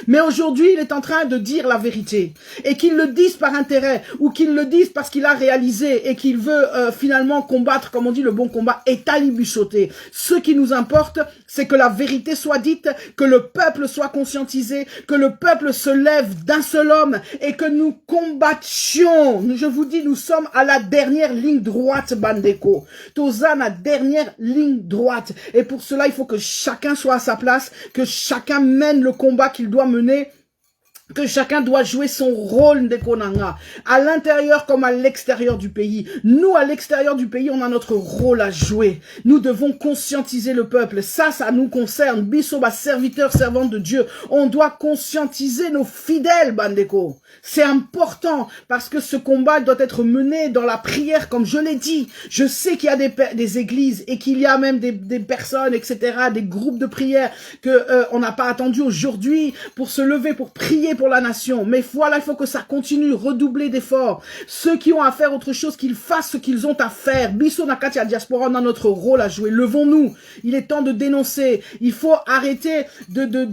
Mais aujourd'hui, il est en train de dire la vérité et qu'il le dise par intérêt ou qu'il le dise parce qu'il a réalisé et qu'il veut finalement combattre, comme on dit, le bon combat est talibuchoté. Ce qui nous importe, c'est que la vérité soit dite, que le peuple soit conscientisé, que le peuple se lève d'un seul homme et que nous combattions. Je vous dis, nous sommes à la dernière ligne droite, Bandeko. Toza, la dernière ligne droite. Et pour cela, il faut que chacun soit à sa place, que chacun mène le combat qu'il doit mener, que chacun doit jouer son rôle de Konanga, à l'intérieur comme à l'extérieur du pays. Nous, à l'extérieur du pays, on a notre rôle à jouer. Nous devons conscientiser le peuple. Ça nous concerne. Bissoba, serviteur, servante de Dieu. On doit conscientiser nos fidèles, Bandeko. C'est important parce que ce combat doit être mené dans la prière, comme je l'ai dit. Je sais qu'il y a des églises et qu'il y a même des personnes, etc., des groupes de prière que on n'a pas attendu aujourd'hui pour se lever, pour prier pour la nation. Mais voilà, il faut que ça continue, redoubler d'efforts. Ceux qui ont à faire autre chose, qu'ils fassent ce qu'ils ont à faire. Bisso Nakatia Diaspora, on a notre rôle à jouer. Levons-nous. Il est temps de dénoncer. Il faut arrêter de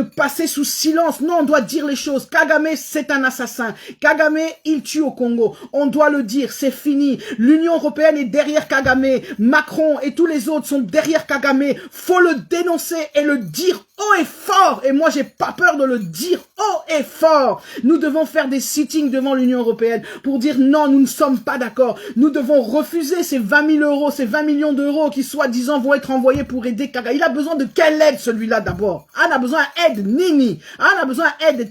passer sous silence. Non, on doit dire les choses. Kagame, c'est un assassin. Kagame, il tue au Congo. On doit le dire, c'est fini. L'Union européenne est derrière Kagame. Macron et tous les autres sont derrière Kagame. Faut le dénoncer et le dire haut et fort. Et moi, j'ai pas peur de le dire haut et fort. Nous devons faire des sittings devant l'Union européenne pour dire non, nous ne sommes pas d'accord. Nous devons refuser ces 20 000 euros, ces 20 millions d'euros qui, soi-disant, vont être envoyés pour aider Kagame. Il a besoin de quelle aide, celui-là, d'abord? On a besoin d'aide, Nini. On a besoin d'aide.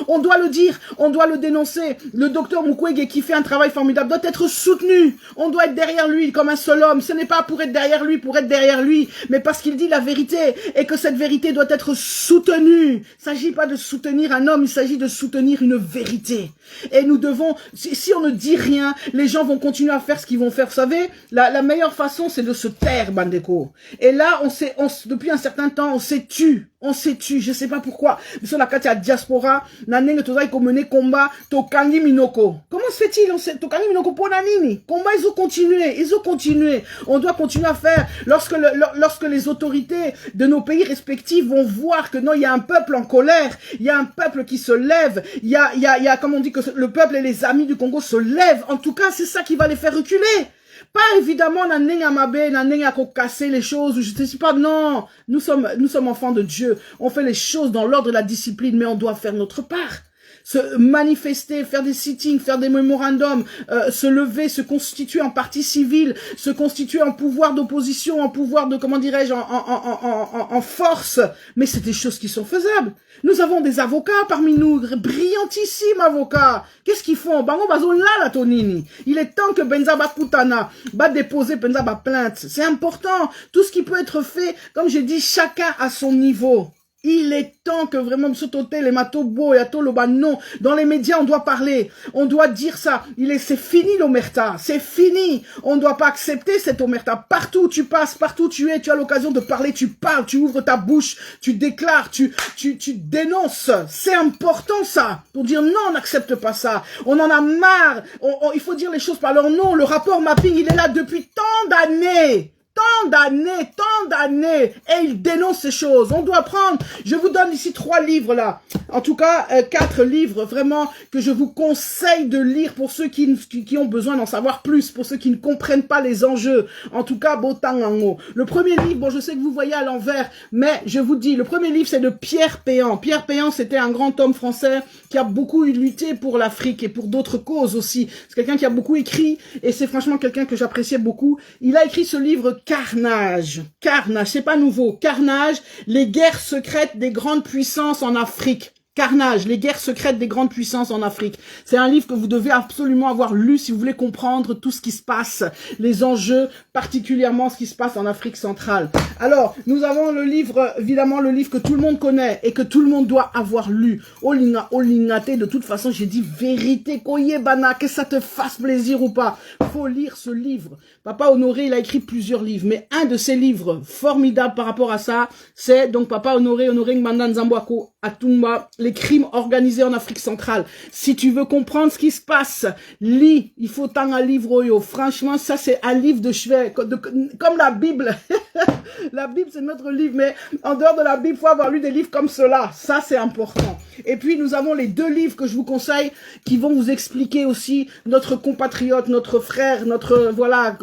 On doit le dire, on doit le dénoncer. Le docteur Mukwege, qui fait un travail formidable, doit être soutenu. On doit être derrière lui comme un seul homme. Ce n'est pas pour être derrière lui, mais parce qu'il dit la vérité et que cette vérité doit être soutenue. Il ne s'agit pas de soutenir un homme, il s'agit de soutenir une vérité. Et nous devons, si on ne dit rien, les gens vont continuer à faire ce qu'ils vont faire. Vous savez, la meilleure façon, c'est de se taire, Bandeko. Et là, depuis un certain temps, on s'est tu. Je sais pas pourquoi. Sur la carte, il y a diaspora, nanenge tozai mené combat, tokangi minoko. Comment se fait-il? Tokangi minoko pour nanini. Combat, ils ont continué. On doit continuer à faire. Lorsque les autorités de nos pays respectifs vont voir que non, il y a un peuple en colère, il y a un peuple qui se lève, il y a, comme on dit, que le peuple et les amis du Congo se lèvent. En tout cas, c'est ça qui va les faire reculer. Pas évidemment n'a casser les choses, je ne sais pas, non. Nous sommes enfants de Dieu. On fait les choses dans l'ordre et la discipline, mais on doit faire notre part. Se manifester, faire des sittings, faire des mémorandums, se lever, se constituer en parti civil, se constituer en pouvoir d'opposition, en pouvoir de, comment dirais-je, en force. Mais c'est des choses qui sont faisables. Nous avons des avocats parmi nous, brillantissimes avocats. Qu'est-ce qu'ils font? Bango bazo la tonini. Il est temps que Benza Bakutana va déposer Benza ba plainte. C'est important. Tout ce qui peut être fait, comme j'ai dit, chacun à son niveau. Il est temps que vraiment, M. Toté, les Matobo et Atoloba, non. Dans les médias, on doit parler. On doit dire ça. C'est fini l'omerta. C'est fini. On ne doit pas accepter cette omerta. Partout où tu passes, partout où tu es, tu as l'occasion de parler, tu parles, tu ouvres ta bouche, tu déclares, tu dénonces. C'est important ça. Pour dire non, on n'accepte pas ça. On en a marre. Il faut dire les choses par leur nom. Le rapport mapping, il est là depuis tant d'années. Tant d'années, et il dénonce ces choses. On doit prendre, je vous donne ici 3 livres là, en tout cas 4 livres vraiment que je vous conseille de lire pour ceux qui ont besoin d'en savoir plus, pour ceux qui ne comprennent pas les enjeux. En tout cas, Botangango. Le premier livre, bon je sais que vous voyez à l'envers, mais je vous dis, le premier livre c'est de Pierre Péan. Pierre Péan, c'était un grand homme français qui a beaucoup lutté pour l'Afrique et pour d'autres causes aussi. C'est quelqu'un qui a beaucoup écrit et c'est franchement quelqu'un que j'appréciais beaucoup. Il a écrit ce livre Carnage, c'est pas nouveau. Carnage, les guerres secrètes des grandes puissances en Afrique. Carnage, les guerres secrètes des grandes puissances en Afrique. C'est un livre que vous devez absolument avoir lu si vous voulez comprendre tout ce qui se passe, les enjeux, particulièrement ce qui se passe en Afrique centrale. Alors, nous avons le livre, évidemment le livre que tout le monde connaît et que tout le monde doit avoir lu. Olingate, de toute façon, j'ai dit vérité, Koyebana, que ça te fasse plaisir ou pas. Faut lire ce livre. Papa Honoré, il a écrit plusieurs livres, mais un de ses livres formidables par rapport à ça, c'est donc Papa Honoré Ngmanda Nzambwako Atumba, les crimes organisés en Afrique centrale. Si tu veux comprendre ce qui se passe, lis, il faut tant un livre, yo. Franchement, ça c'est un livre de chevet, comme la Bible. La Bible c'est notre livre, mais en dehors de la Bible, il faut avoir lu des livres comme cela. Ça c'est important. Et puis nous avons les 2 livres que je vous conseille, qui vont vous expliquer aussi notre compatriote, notre frère, notre voilà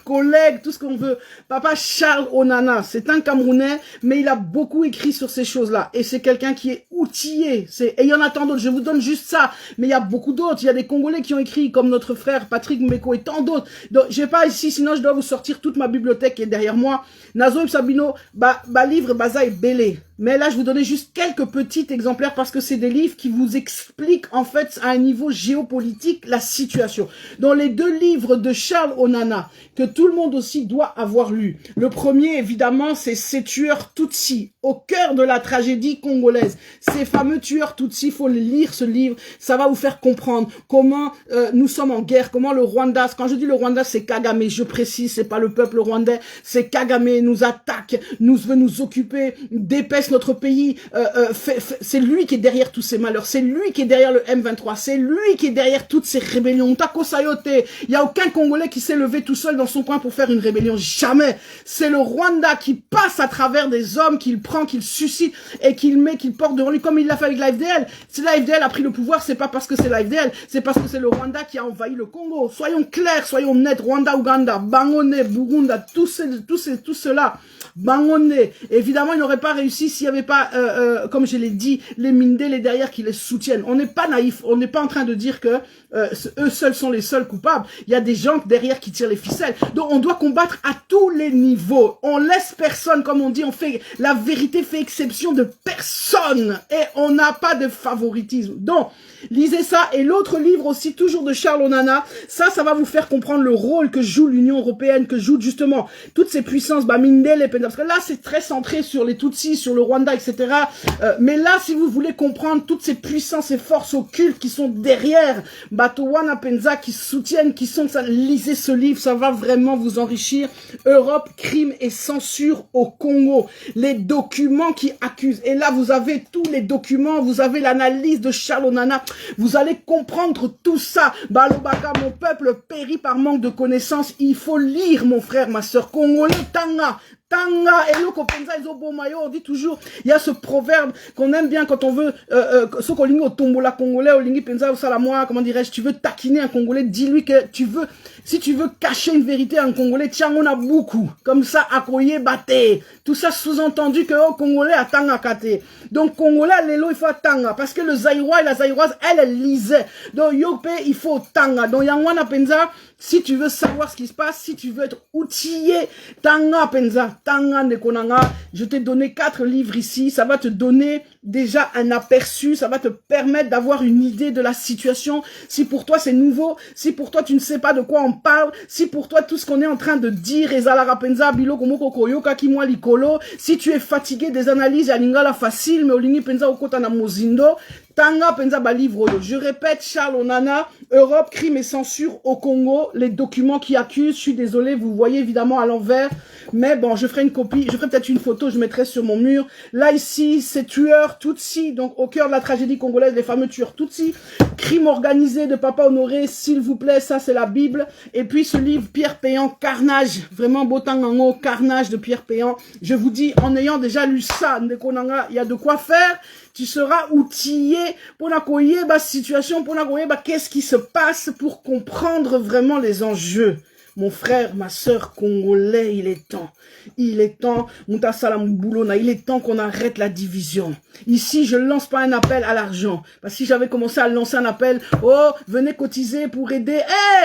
collègue, tout ce qu'on veut. Papa Charles Onana, c'est un Camerounais, mais il a beaucoup écrit sur ces choses-là. Et c'est quelqu'un qui est outillé. Et il y en a tant d'autres. Je vous donne juste ça, mais il y a beaucoup d'autres. Il y a des Congolais qui ont écrit, comme notre frère Patrick Mbeko et tant d'autres. Donc je vais pas ici, sinon je dois vous sortir toute ma bibliothèque qui est derrière moi. Nazo Sabino, livre Baza et Belé. Mais là, je vous donnais juste quelques petits exemplaires parce que c'est des livres qui vous expliquent en fait à un niveau géopolitique la situation. Dans les 2 livres de Charles Onana, que tout le monde aussi doit avoir lu. Le premier, évidemment, c'est Ces tueurs Tutsis, au cœur de la tragédie congolaise. Ces fameux tueurs Tutsis, il faut lire ce livre. Ça va vous faire comprendre comment nous sommes en guerre, comment le Rwanda, quand je dis le Rwanda, c'est Kagame, je précise, c'est pas le peuple rwandais, c'est Kagame, nous attaque, veut nous occuper, dépaisse notre pays, c'est lui qui est derrière tous ces malheurs, c'est lui qui est derrière le M23, c'est lui qui est derrière toutes ces rébellions. Il n'y a aucun Congolais qui s'est levé tout seul dans son coin pour faire une rébellion, jamais. C'est le Rwanda qui passe à travers des hommes qu'il prend, qu'il suscite et qu'il porte devant lui, comme il l'a fait avec l'AFDL. Si l'AFDL a pris le pouvoir, c'est pas parce que c'est l'AFDL, c'est parce que c'est le Rwanda qui a envahi le Congo. Soyons clairs, soyons nets. Rwanda, Ouganda, Bangone, Burunda, tout cela. Bangone. Évidemment, il n'aurait pas réussi s'il n'y avait pas, comme je l'ai dit, les Mindés derrière qui les soutiennent. On n'est pas naïf, on n'est pas en train de dire que eux seuls sont les seuls coupables. Il y a des gens derrière qui tirent les ficelles. Donc on doit combattre à tous les niveaux. On laisse personne, comme on dit, la vérité fait exception de personne. Et on n'a pas de favoritisme. Donc, lisez ça. Et l'autre livre aussi, toujours de Charles Onana, ça va vous faire comprendre le rôle que joue l'Union européenne, que joue justement toutes ces puissances, Mindé, parce que là, c'est très centré sur les Tutsis, sur le Rwanda, etc. Mais là, si vous voulez comprendre toutes ces puissances et forces occultes qui sont derrière, Batowana Penza, qui soutiennent, lisez ce livre, ça va vraiment vous enrichir. Europe, crime et censure au Congo. Les documents qui accusent. Et là, vous avez tous les documents, vous avez l'analyse de Charles Onana. Vous allez comprendre tout ça. Balobaka, mon peuple périt par manque de connaissances. Il faut lire, mon frère, ma soeur. Congolais, Tanga. On dit toujours, il y a ce proverbe qu'on aime bien quand on veut, comment dirais-je, tu veux taquiner un Congolais, dis-lui que si tu veux cacher une vérité à un Congolais, tiens, on a beaucoup. Comme ça, Akoye Bate. Tout ça sous-entendu que, Congolais a Tanga Kate. Donc, Congolais, Lelo, il faut Tanga. Parce que le Zaïrois et la Zaïroise, elle lisait. Donc, Yope, il faut Tanga. Donc, Yangwana Penza, si tu veux savoir ce qui se passe, si tu veux être outillé, Tanga Penza, Tanga Nekonanga, je t'ai donné 4 livres ici, ça va te donner déjà un aperçu, ça va te permettre d'avoir une idée de la situation. Si pour toi c'est nouveau, si pour toi tu ne sais pas de quoi on parle, si pour toi tout ce qu'on est en train de dire, si tu es fatigué des analyses à lingala facile, mais au lingi penza okota na mozindo, tanga penza ba livre. Je répète, Charles Onana, Europe, crime et censure au Congo, les documents qui accusent, je suis désolé, vous voyez évidemment à l'envers, mais bon, je ferai une copie, je ferai peut-être une photo, je mettrai sur mon mur. Là, ici, c'est tueurs Tutsi, donc au cœur de la tragédie congolaise, les fameux tueurs Tutsi, crime organisé de Papa Honoré, s'il vous plaît, ça c'est la Bible. Et puis ce livre, Pierre Péan, Carnage, vraiment Botangango, Carnage de Pierre Péan. Je vous dis, en ayant déjà lu ça, Ndekonanga, il y a de quoi faire. Tu seras outillé pour la situation, pour la qu'est-ce qui se passe pour comprendre vraiment les enjeux. Mon frère, ma sœur congolais, il est temps. Il est temps, il est temps qu'on arrête la division. Ici, je ne lance pas un appel à l'argent. Parce que si j'avais commencé à lancer un appel, oh, venez cotiser pour aider,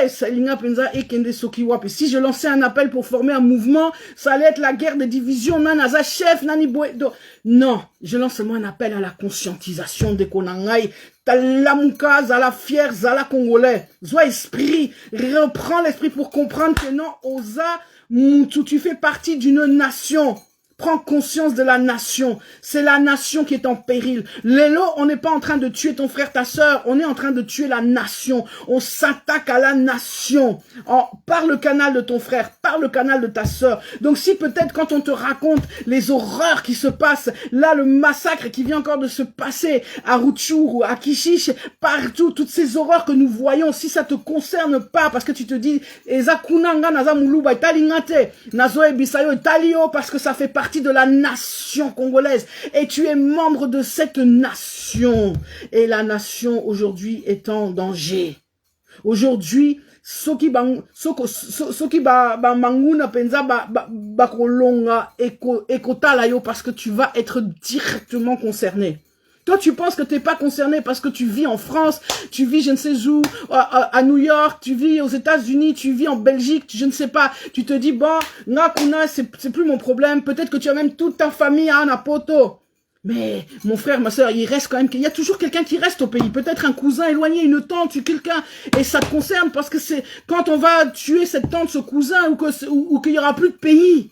Salinga Penza et Kende Sokiwap. Et si je lançais un appel pour former un mouvement, ça allait être la guerre des divisions, Nanaza chef, Nani Boedo. Non, je lance seulement un appel à la conscientisation des Konangai. Talamuka, Zala fier, Zala congolais. Sois esprit, reprends l'esprit pour comprendre que non, Oza, Moutou, tu fais partie d'une nation. Prends conscience de la nation. C'est la nation qui est en péril. Lélo, on n'est pas en train de tuer ton frère, ta sœur. On est en train de tuer la nation. On s'attaque à la nation. Par le canal de ton frère, par le canal de ta sœur. Donc si peut-être quand on te raconte les horreurs qui se passent, là le massacre qui vient encore de se passer à Rutshuru, à Kishish, partout, toutes ces horreurs que nous voyons, si ça te concerne pas, parce que tu te dis, Ezakunanga naza muluba italingate, nazo ebisayo italio, parce que ça fait partie de la nation congolaise et tu es membre de cette nation et la nation aujourd'hui est en danger. Aujourd'hui, soki ba manguna penza ba kolonga ekotala yo parce que tu vas être directement concerné. Toi, tu penses que tu n'es pas concerné parce que tu vis en France, tu vis je ne sais où, à New York, tu vis aux États-Unis, tu vis en Belgique, je ne sais pas. Tu te dis, bon, Nakuna, c'est plus mon problème. Peut-être que tu as même toute ta famille à Anapoto. Mais mon frère, ma soeur, il reste quand même, il y a toujours quelqu'un qui reste au pays. Peut-être un cousin éloigné, une tante, quelqu'un. Et ça te concerne parce que c'est quand on va tuer cette tante, ce cousin, ou qu'il n'y aura plus de pays.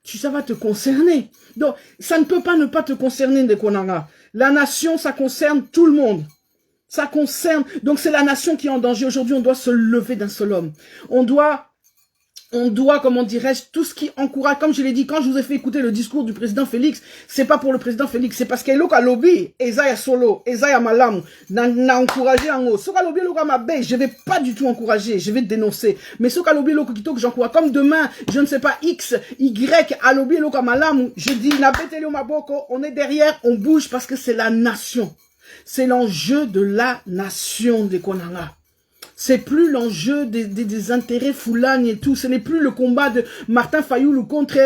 Ça va te concerner. Donc, ça ne peut pas ne pas te concerner, Ndekonanga. La nation, ça concerne tout le monde. Ça concerne... Donc, c'est la nation qui est en danger. Aujourd'hui, on doit se lever d'un seul homme. On doit, comment dirais-je, tout ce qui encourage, comme je l'ai dit, quand je vous ai fait écouter le discours du président Félix, c'est pas pour le président Félix, c'est parce qu'il a lobby, Ezaya solo, Ezaya malamu, n'a encouragé en haut. Soka lobby loka mabe, je vais pas du tout encourager, je vais dénoncer. Mais soka lobby loka kito que j'encourage, comme demain, je ne sais pas, X, Y, a lobby loka malamu, je dis, na betele maboko, on est derrière, on bouge parce que c'est la nation. C'est l'enjeu de la nation des Konanga. C'est plus l'enjeu des intérêts Foulani et tout. Ce n'est plus le combat de Martin Fayoulou contre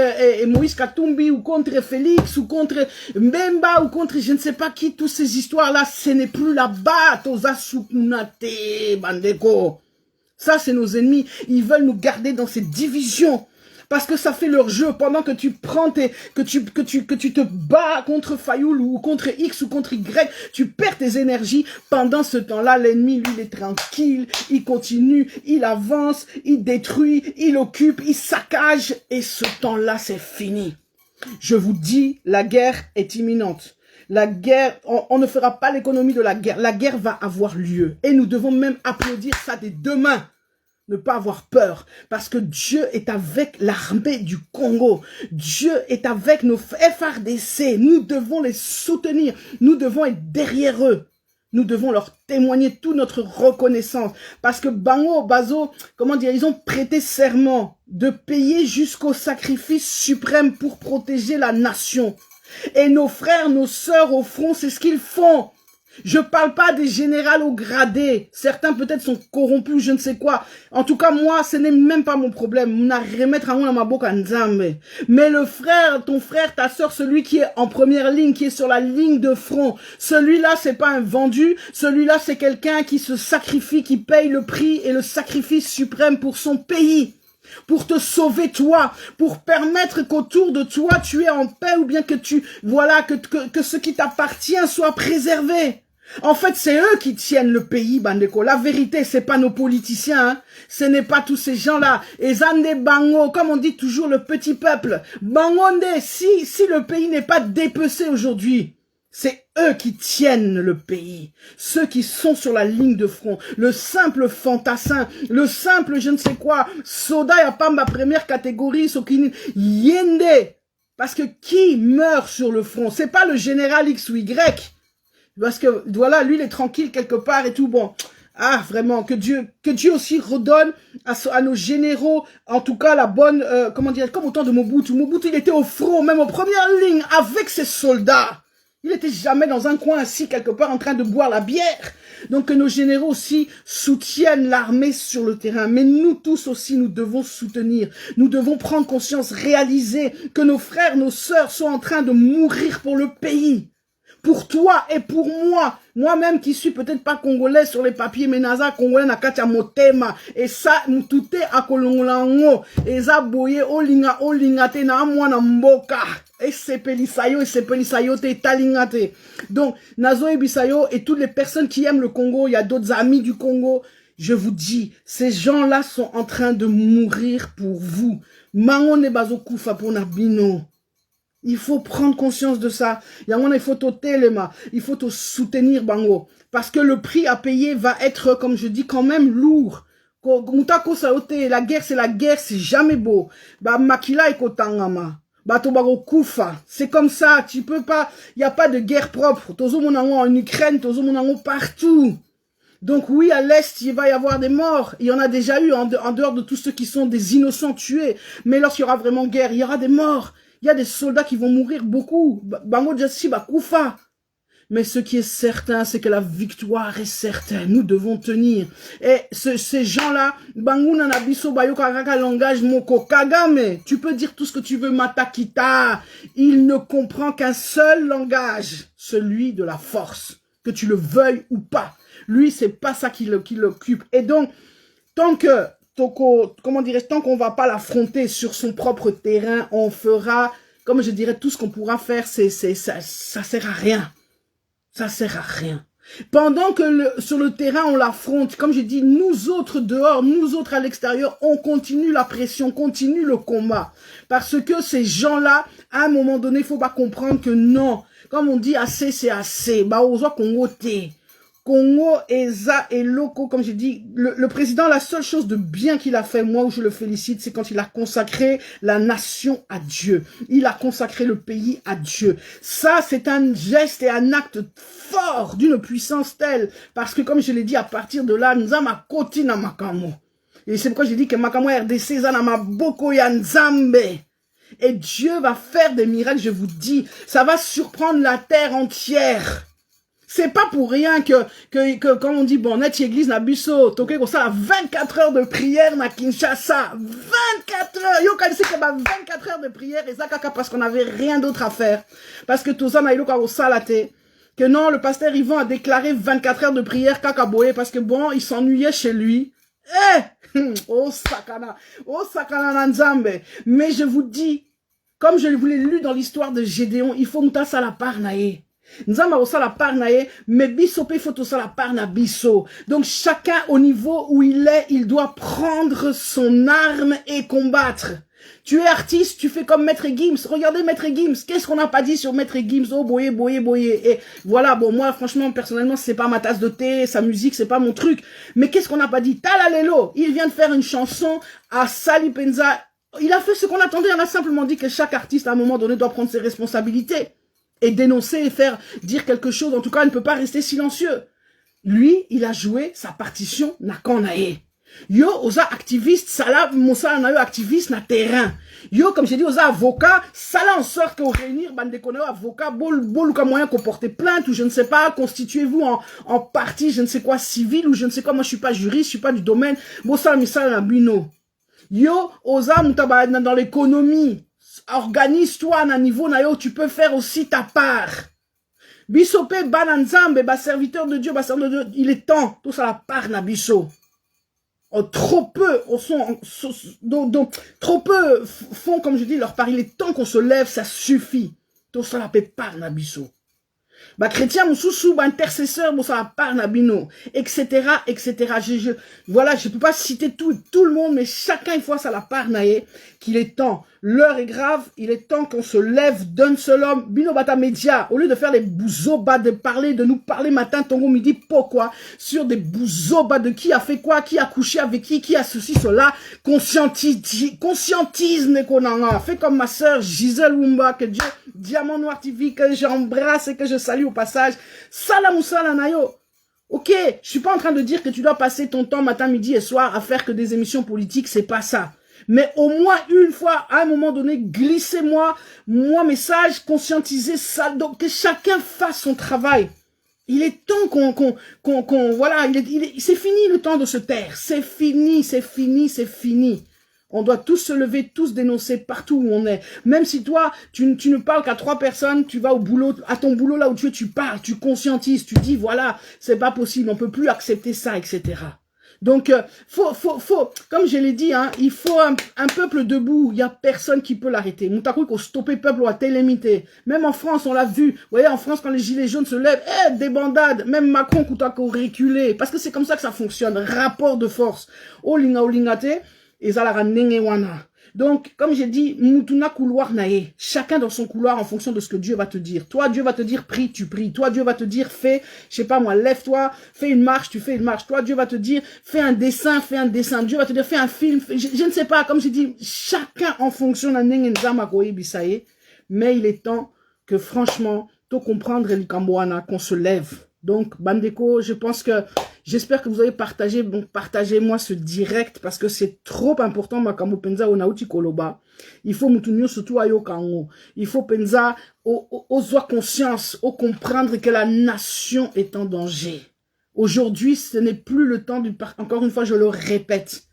Moïse Katumbi ou contre Félix ou contre Mbemba ou contre je ne sais pas qui. Toutes ces histoires-là, ce n'est plus là-bas. Toza Sukunate, Bandeko. Ça, c'est nos ennemis. Ils veulent nous garder dans ces divisions. Parce que ça fait leur jeu pendant que tu prends que tu te bats contre Fayoul ou contre X ou contre Y, tu perds tes énergies. Pendant ce temps-là, l'ennemi, lui, il est tranquille, il continue, il avance, il détruit, il occupe, il saccage. Et ce temps-là, c'est fini. Je vous dis, la guerre est imminente. La guerre, on ne fera pas l'économie de la guerre. La guerre va avoir lieu. Et nous devons même applaudir ça dès demain. Ne pas avoir peur, parce que Dieu est avec l'armée du Congo. Dieu est avec nos FRDC. Nous devons les soutenir. Nous devons être derrière eux. Nous devons leur témoigner toute notre reconnaissance. Parce que Bango, Bazo, comment dire, ils ont prêté serment de payer jusqu'au sacrifice suprême pour protéger la nation. Et nos frères, nos sœurs au front, c'est ce qu'ils font. Je parle pas des généraux au gradé. Certains peut-être sont corrompus, je ne sais quoi. En tout cas, moi, ce n'est même pas mon problème. Mais le frère, ton frère, ta sœur, celui qui est en première ligne, qui est sur la ligne de front, celui-là, c'est pas un vendu. Celui-là, c'est quelqu'un qui se sacrifie, qui paye le prix et le sacrifice suprême pour son pays. pour te sauver toi, pour permettre qu'autour de toi tu es en paix ou bien que que ce qui t'appartient soit préservé. En fait, c'est eux qui tiennent le pays, Bandeko. La vérité, c'est pas nos politiciens, hein. Ce n'est pas tous ces gens-là. Et Zande Bango, comme on dit toujours, le petit peuple. Bangonde, si le pays n'est pas dépecé aujourd'hui, c'est eux qui tiennent le pays. Ceux qui sont sur la ligne de front. Le simple fantassin, le simple je ne sais quoi, soda ya pamba première catégorie, sokini, yende. Parce que qui meurt sur le front? C'est pas le général X ou Y. Parce que, voilà, lui, il est tranquille quelque part et tout. Bon, ah, vraiment, que Dieu aussi redonne à nos généraux, en tout cas, la bonne, comment dire, comme au temps de Mobutu. Mobutu, il était au front, même en première ligne, avec ses soldats. Il n'était jamais dans un coin assis quelque part en train de boire la bière. Donc que nos généraux aussi soutiennent l'armée sur le terrain. Mais nous tous aussi, nous devons soutenir. Nous devons prendre conscience, réaliser que nos frères, nos sœurs sont en train de mourir pour le pays. Pour toi et pour moi, moi-même qui suis peut-être pas congolais sur les papiers, mais naza congolais na katia motema, et ça, mutute akolongolango, et ça boye olinga te na mwana mboka, et sepelisayo te talingate. Donc, nazo ebisayo et toutes les personnes qui aiment le Congo, il y a d'autres amis du Congo, je vous dis, ces gens-là sont en train de mourir pour vous. Mangone bazokufa pour nabino. Il faut prendre conscience de ça. Il faut il faut te soutenir, Bango. Parce que le prix à payer va être, comme je dis, quand même lourd. La guerre, c'est jamais beau. Makila ekotangama. C'est comme ça, tu peux pas, il n'y a pas de guerre propre. Tozo monango en Ukraine, tozo monango partout. Donc oui, à l'Est, il va y avoir des morts. Il y en a déjà eu en dehors de tous ceux qui sont des innocents tués. Mais lorsqu'il y aura vraiment guerre, il y aura des morts. Il y a des soldats qui vont mourir beaucoup. Bango Jassi Bakoufa. Mais ce qui est certain, c'est que la victoire est certaine. Nous devons tenir. Et ces gens-là, Bango Nanabiso Bayokaraka langage Moko Kagame. Tu peux dire tout ce que tu veux, Matakita. Il ne comprend qu'un seul langage. Celui de la force. Que tu le veuilles ou pas. Lui, c'est pas ça qui l'occupe. Et donc, tant qu'on va pas l'affronter sur son propre terrain, on fera, comme je dirais, tout ce qu'on pourra faire, ça sert à rien. Ça sert à rien. Pendant que sur le terrain, on l'affronte, comme je dis, nous autres dehors, nous autres à l'extérieur, on continue la pression, continue le combat. Parce que ces gens-là, à un moment donné, il faut pas comprendre que non. Comme on dit, assez, c'est assez. Bah, aux autres, Congo, ESA et locaux, comme j'ai dit, le président, la seule chose de bien qu'il a fait, moi où je le félicite, c'est quand il a consacré la nation à Dieu. Il a consacré le pays à Dieu. Ça, c'est un geste et un acte fort d'une puissance telle, parce que comme je l'ai dit, à partir de là, nous avons côté na Makamo. Et c'est pourquoi j'ai dit que Makamo RDC, Zanama Boko Yanzambe. Et Dieu va faire des miracles, je vous dis, ça va surprendre la terre entière. C'est pas pour rien que quand on dit, bon, net église na biso, toke comme ça, 24 heures de prière na Kinshasa. 24 heures! Yo, quand c'est que 24 heures de prière, et ça, parce qu'on n'avait rien d'autre à faire. Parce que tout ça, na iloka au salate. Que non, le pasteur Yvan a déclaré 24 heures de prière kakaboye, parce que bon, il s'ennuyait chez lui. Oh sakana nanzambe. Mais je vous dis, comme je vous l'ai lu dans l'histoire de Gédéon, il faut mouta ça la parnaye. Nzamba osa la parnaye, mais biso pe faut osa la parna biso. Donc chacun au niveau où il est, il doit prendre son arme et combattre. Tu es artiste, tu fais comme Maître Gims. Regardez Maître Gims. Qu'est-ce qu'on n'a pas dit sur Maître Gims? Oh, boye. Et voilà, bon, moi, franchement, personnellement, c'est pas ma tasse de thé, sa musique, c'est pas mon truc. Mais qu'est-ce qu'on n'a pas dit? Talalelo, il vient de faire une chanson à Sali Penza. Il a fait ce qu'on attendait. On a simplement dit que chaque artiste, à un moment donné, doit prendre ses responsabilités. Et dénoncer et faire dire quelque chose. En tout cas, il ne peut pas rester silencieux. Lui, il a joué sa partition nakanae. Yo, osa activiste, sala, mosa na yo activiste na terrain. Yo, comme j'ai dit, osa avocat, sala en sorte que réunir bande de avocat, bol comme moyen qu'on porte plainte ou je ne sais pas, constituez-vous en parti, je ne sais quoi, civil ou je ne sais quoi. Moi, je suis pas juriste, je suis pas du domaine. Bosa misala na bino. Yo, osa mutaba dans l'économie. Organise-toi à un niveau na yo, tu peux faire aussi ta part. Bisope bananzambe, ba serviteur de Dieu, il est temps, tout ça la part na biso. trop peu, trop peu font, comme je dis, leur part. Il est temps qu'on se lève, ça suffit. Tout ça la paix par Nabiso. Bah, chrétien, moussoussou, bah, intercesseur, bon, ça la part Nabino, etc., etc. Voilà, je peux pas citer tout le monde, mais chacun, il faut ça la part naïe, qu'il est temps. L'heure est grave, il est temps qu'on se lève d'un seul homme. Bino Bata Média, au lieu de faire les bouzobas, de nous parler matin, tongo, midi, pourquoi, sur des bouzobas de qui a fait quoi, qui a couché avec qui a ceci, cela, conscientise, Nekonanga. Fais comme ma sœur Gisèle Wumba, que Dieu, Diamant Noir TV, que j'embrasse et que je salue au passage. Salam Salanayo. Ok, je suis pas en train de dire que tu dois passer ton temps matin, midi et soir à faire que des émissions politiques, c'est pas ça. Mais au moins une fois, à un moment donné, glissez-moi, message, conscientiser ça, donc que chacun fasse son travail. Il est temps voilà, c'est fini le temps de se taire. C'est fini, c'est fini, c'est fini. On doit tous se lever, tous dénoncer partout où on est. Même si toi, tu ne parles qu'à 3 personnes, tu vas au boulot, à ton boulot là où tu parles, tu conscientises, tu dis voilà, c'est pas possible, on peut plus accepter ça, etc. Donc, faut, comme je l'ai dit, hein, il faut un peuple debout. Il y a personne qui peut l'arrêter. Moutakou, qu'on stopper peuple à télémité. Même en France, on l'a vu. Vous voyez, en France, quand les gilets jaunes se lèvent, des bandades. Même Macron, qu'on reculé. Parce que c'est comme ça que ça fonctionne. Rapport de force. Olingate, et zalara nenge wana. Donc, comme j'ai dit, Mutuna couloir nae. Chacun dans son couloir en fonction de ce que Dieu va te dire. Toi, Dieu va te dire, prie, tu pries. Toi, Dieu va te dire, fais, je sais pas moi, lève-toi, fais une marche, tu fais une marche. Toi, Dieu va te dire, fais un dessin, fais un dessin. Dieu va te dire, fais un film. Je ne sais pas, comme j'ai dit, chacun en fonction d'un nengenzama bisaye. Mais il est temps que, franchement, tout comprendre et qu'on se lève. Donc, Bandeko, je pense que, j'espère que vous avez partagé, donc partagez-moi ce direct parce que c'est trop important, Makamo Penza Onauti Koloba. Il faut moutunio surtout ayo kango. Il faut Penza ozoa conscience, au comprendre que la nation est en danger. Aujourd'hui, ce n'est plus le temps encore une fois, je le répète.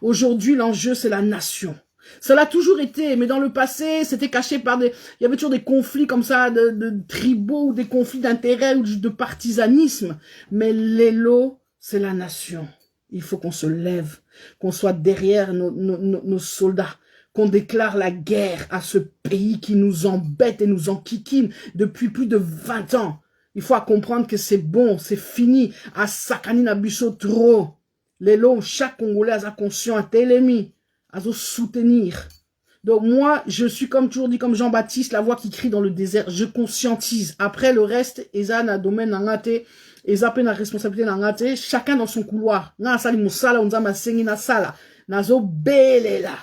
Aujourd'hui, l'enjeu, c'est la nation. Ça l'a toujours été, mais dans le passé, c'était caché par il y avait toujours des conflits comme ça, de tribaux, ou des conflits d'intérêts, ou de partisanisme. Mais l'élo, c'est la nation. Il faut qu'on se lève, qu'on soit derrière nos soldats, qu'on déclare la guerre à ce pays qui nous embête et nous enquiquine depuis plus de 20 ans. Il faut comprendre que c'est bon, c'est fini. À Sakani Nabuso trop. L'élo, chaque Congolais a sa conscience, à télémi. À soutenir. Donc moi, je suis comme toujours dit, comme Jean-Baptiste, la voix qui crie dans le désert, je conscientise. Après le reste, eza na domaine nangate, eza pe na responsabilité nangate, chacun dans son couloir. Na sali musala, onza masengi na sala. Nazo belela.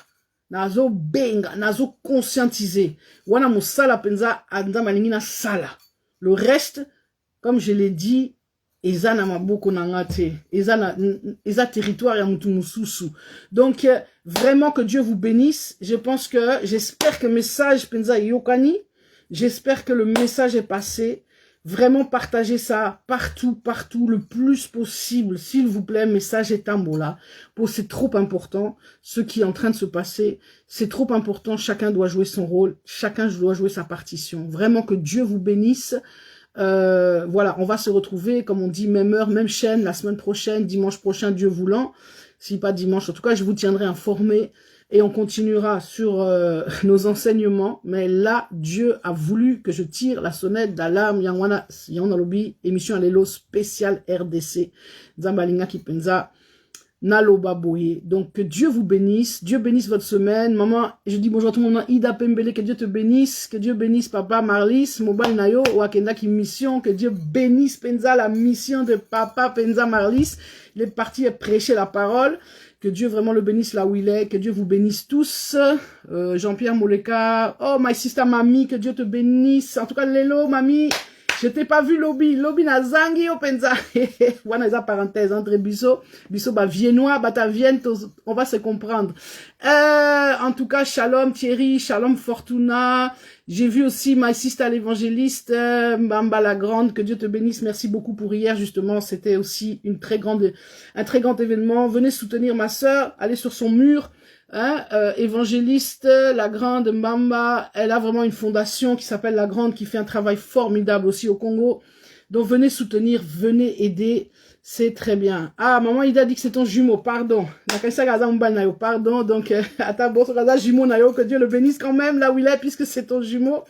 Nazo benga, nazo conscientiser. Wana musala penza anza malingi na sala. Le reste, comme je l'ai dit, eza na maboko nangate, eza territoire ya mutu mususu. Donc vraiment que Dieu vous bénisse. J'espère que le message penza yokani, j'espère que le message est passé. Vraiment partagez ça partout le plus possible, s'il vous plaît. Message est tambola. C'est trop important ce qui est en train de se passer. C'est trop important. Chacun doit jouer son rôle. Chacun doit jouer sa partition. Vraiment que Dieu vous bénisse. Voilà, on va se retrouver, comme on dit, même heure, même chaîne, la semaine prochaine, dimanche prochain, Dieu voulant. Si pas dimanche, en tout cas, je vous tiendrai informé et on continuera sur nos enseignements. Mais là, Dieu a voulu que je tire la sonnette d'alarme. Yangwana lobby, émission Alelo spéciale RDC. Zambalinga Kipenza. Naloba Boye. Donc, que Dieu vous bénisse. Dieu bénisse votre semaine. Maman, je dis bonjour à tout le monde. Ida Pembele, que Dieu te bénisse. Que Dieu bénisse papa Marlis, Mobile Nayo, Wakenda qui mission. Que Dieu bénisse Penza, la mission de papa Penza Marlis. Il est parti et prêcher la parole. Que Dieu vraiment le bénisse là où il est. Que Dieu vous bénisse tous. Jean-Pierre Moleka. Oh, my sister Mami, que Dieu te bénisse. En tout cas, Lélo, Mami. Je t'ai pas vu lobby na zangi openza. Voilà esa parenthèse entre biso ba viennois, batavienne, on va se comprendre. En tout cas, shalom Thierry, shalom Fortuna. J'ai vu aussi my sister l'évangéliste, Mbamba la grande, que Dieu te bénisse. Merci beaucoup pour hier justement, c'était aussi un très grand événement. Venez soutenir ma sœur, allez sur son mur. Évangéliste, la grande Mbamba, elle a vraiment une fondation qui s'appelle La Grande, qui fait un travail formidable aussi au Congo. Donc, venez soutenir, venez aider. C'est très bien. Ah, maman Ida dit que c'est ton jumeau, pardon. Pardon, donc, à ta bosse, jumeau, que Dieu le bénisse quand même, là où il est, puisque c'est ton jumeau.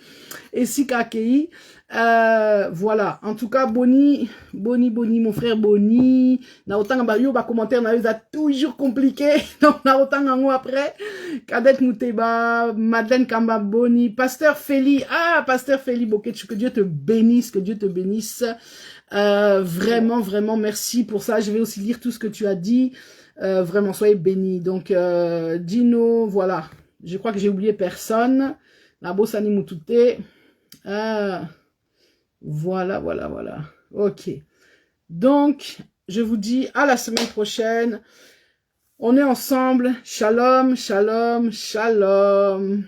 Et si Kakei, voilà. En tout cas, Boni, mon frère Boni, na autant bayo, commentaire, na a toujours compliqué. Donc, na autant en après. Kadette Mouteba, Madeleine Kamba Boni, Pasteur Feli, Pasteur Feli Boketch, que Dieu te bénisse, que Dieu te bénisse. Vraiment, vraiment, merci pour ça. Je vais aussi lire tout ce que tu as dit. Vraiment, soyez bénis. Donc, Dino, voilà. Je crois que j'ai oublié personne. La Bossani Moutouté. Voilà. Ok. Donc, je vous dis à la semaine prochaine. On est ensemble. Shalom, shalom, shalom.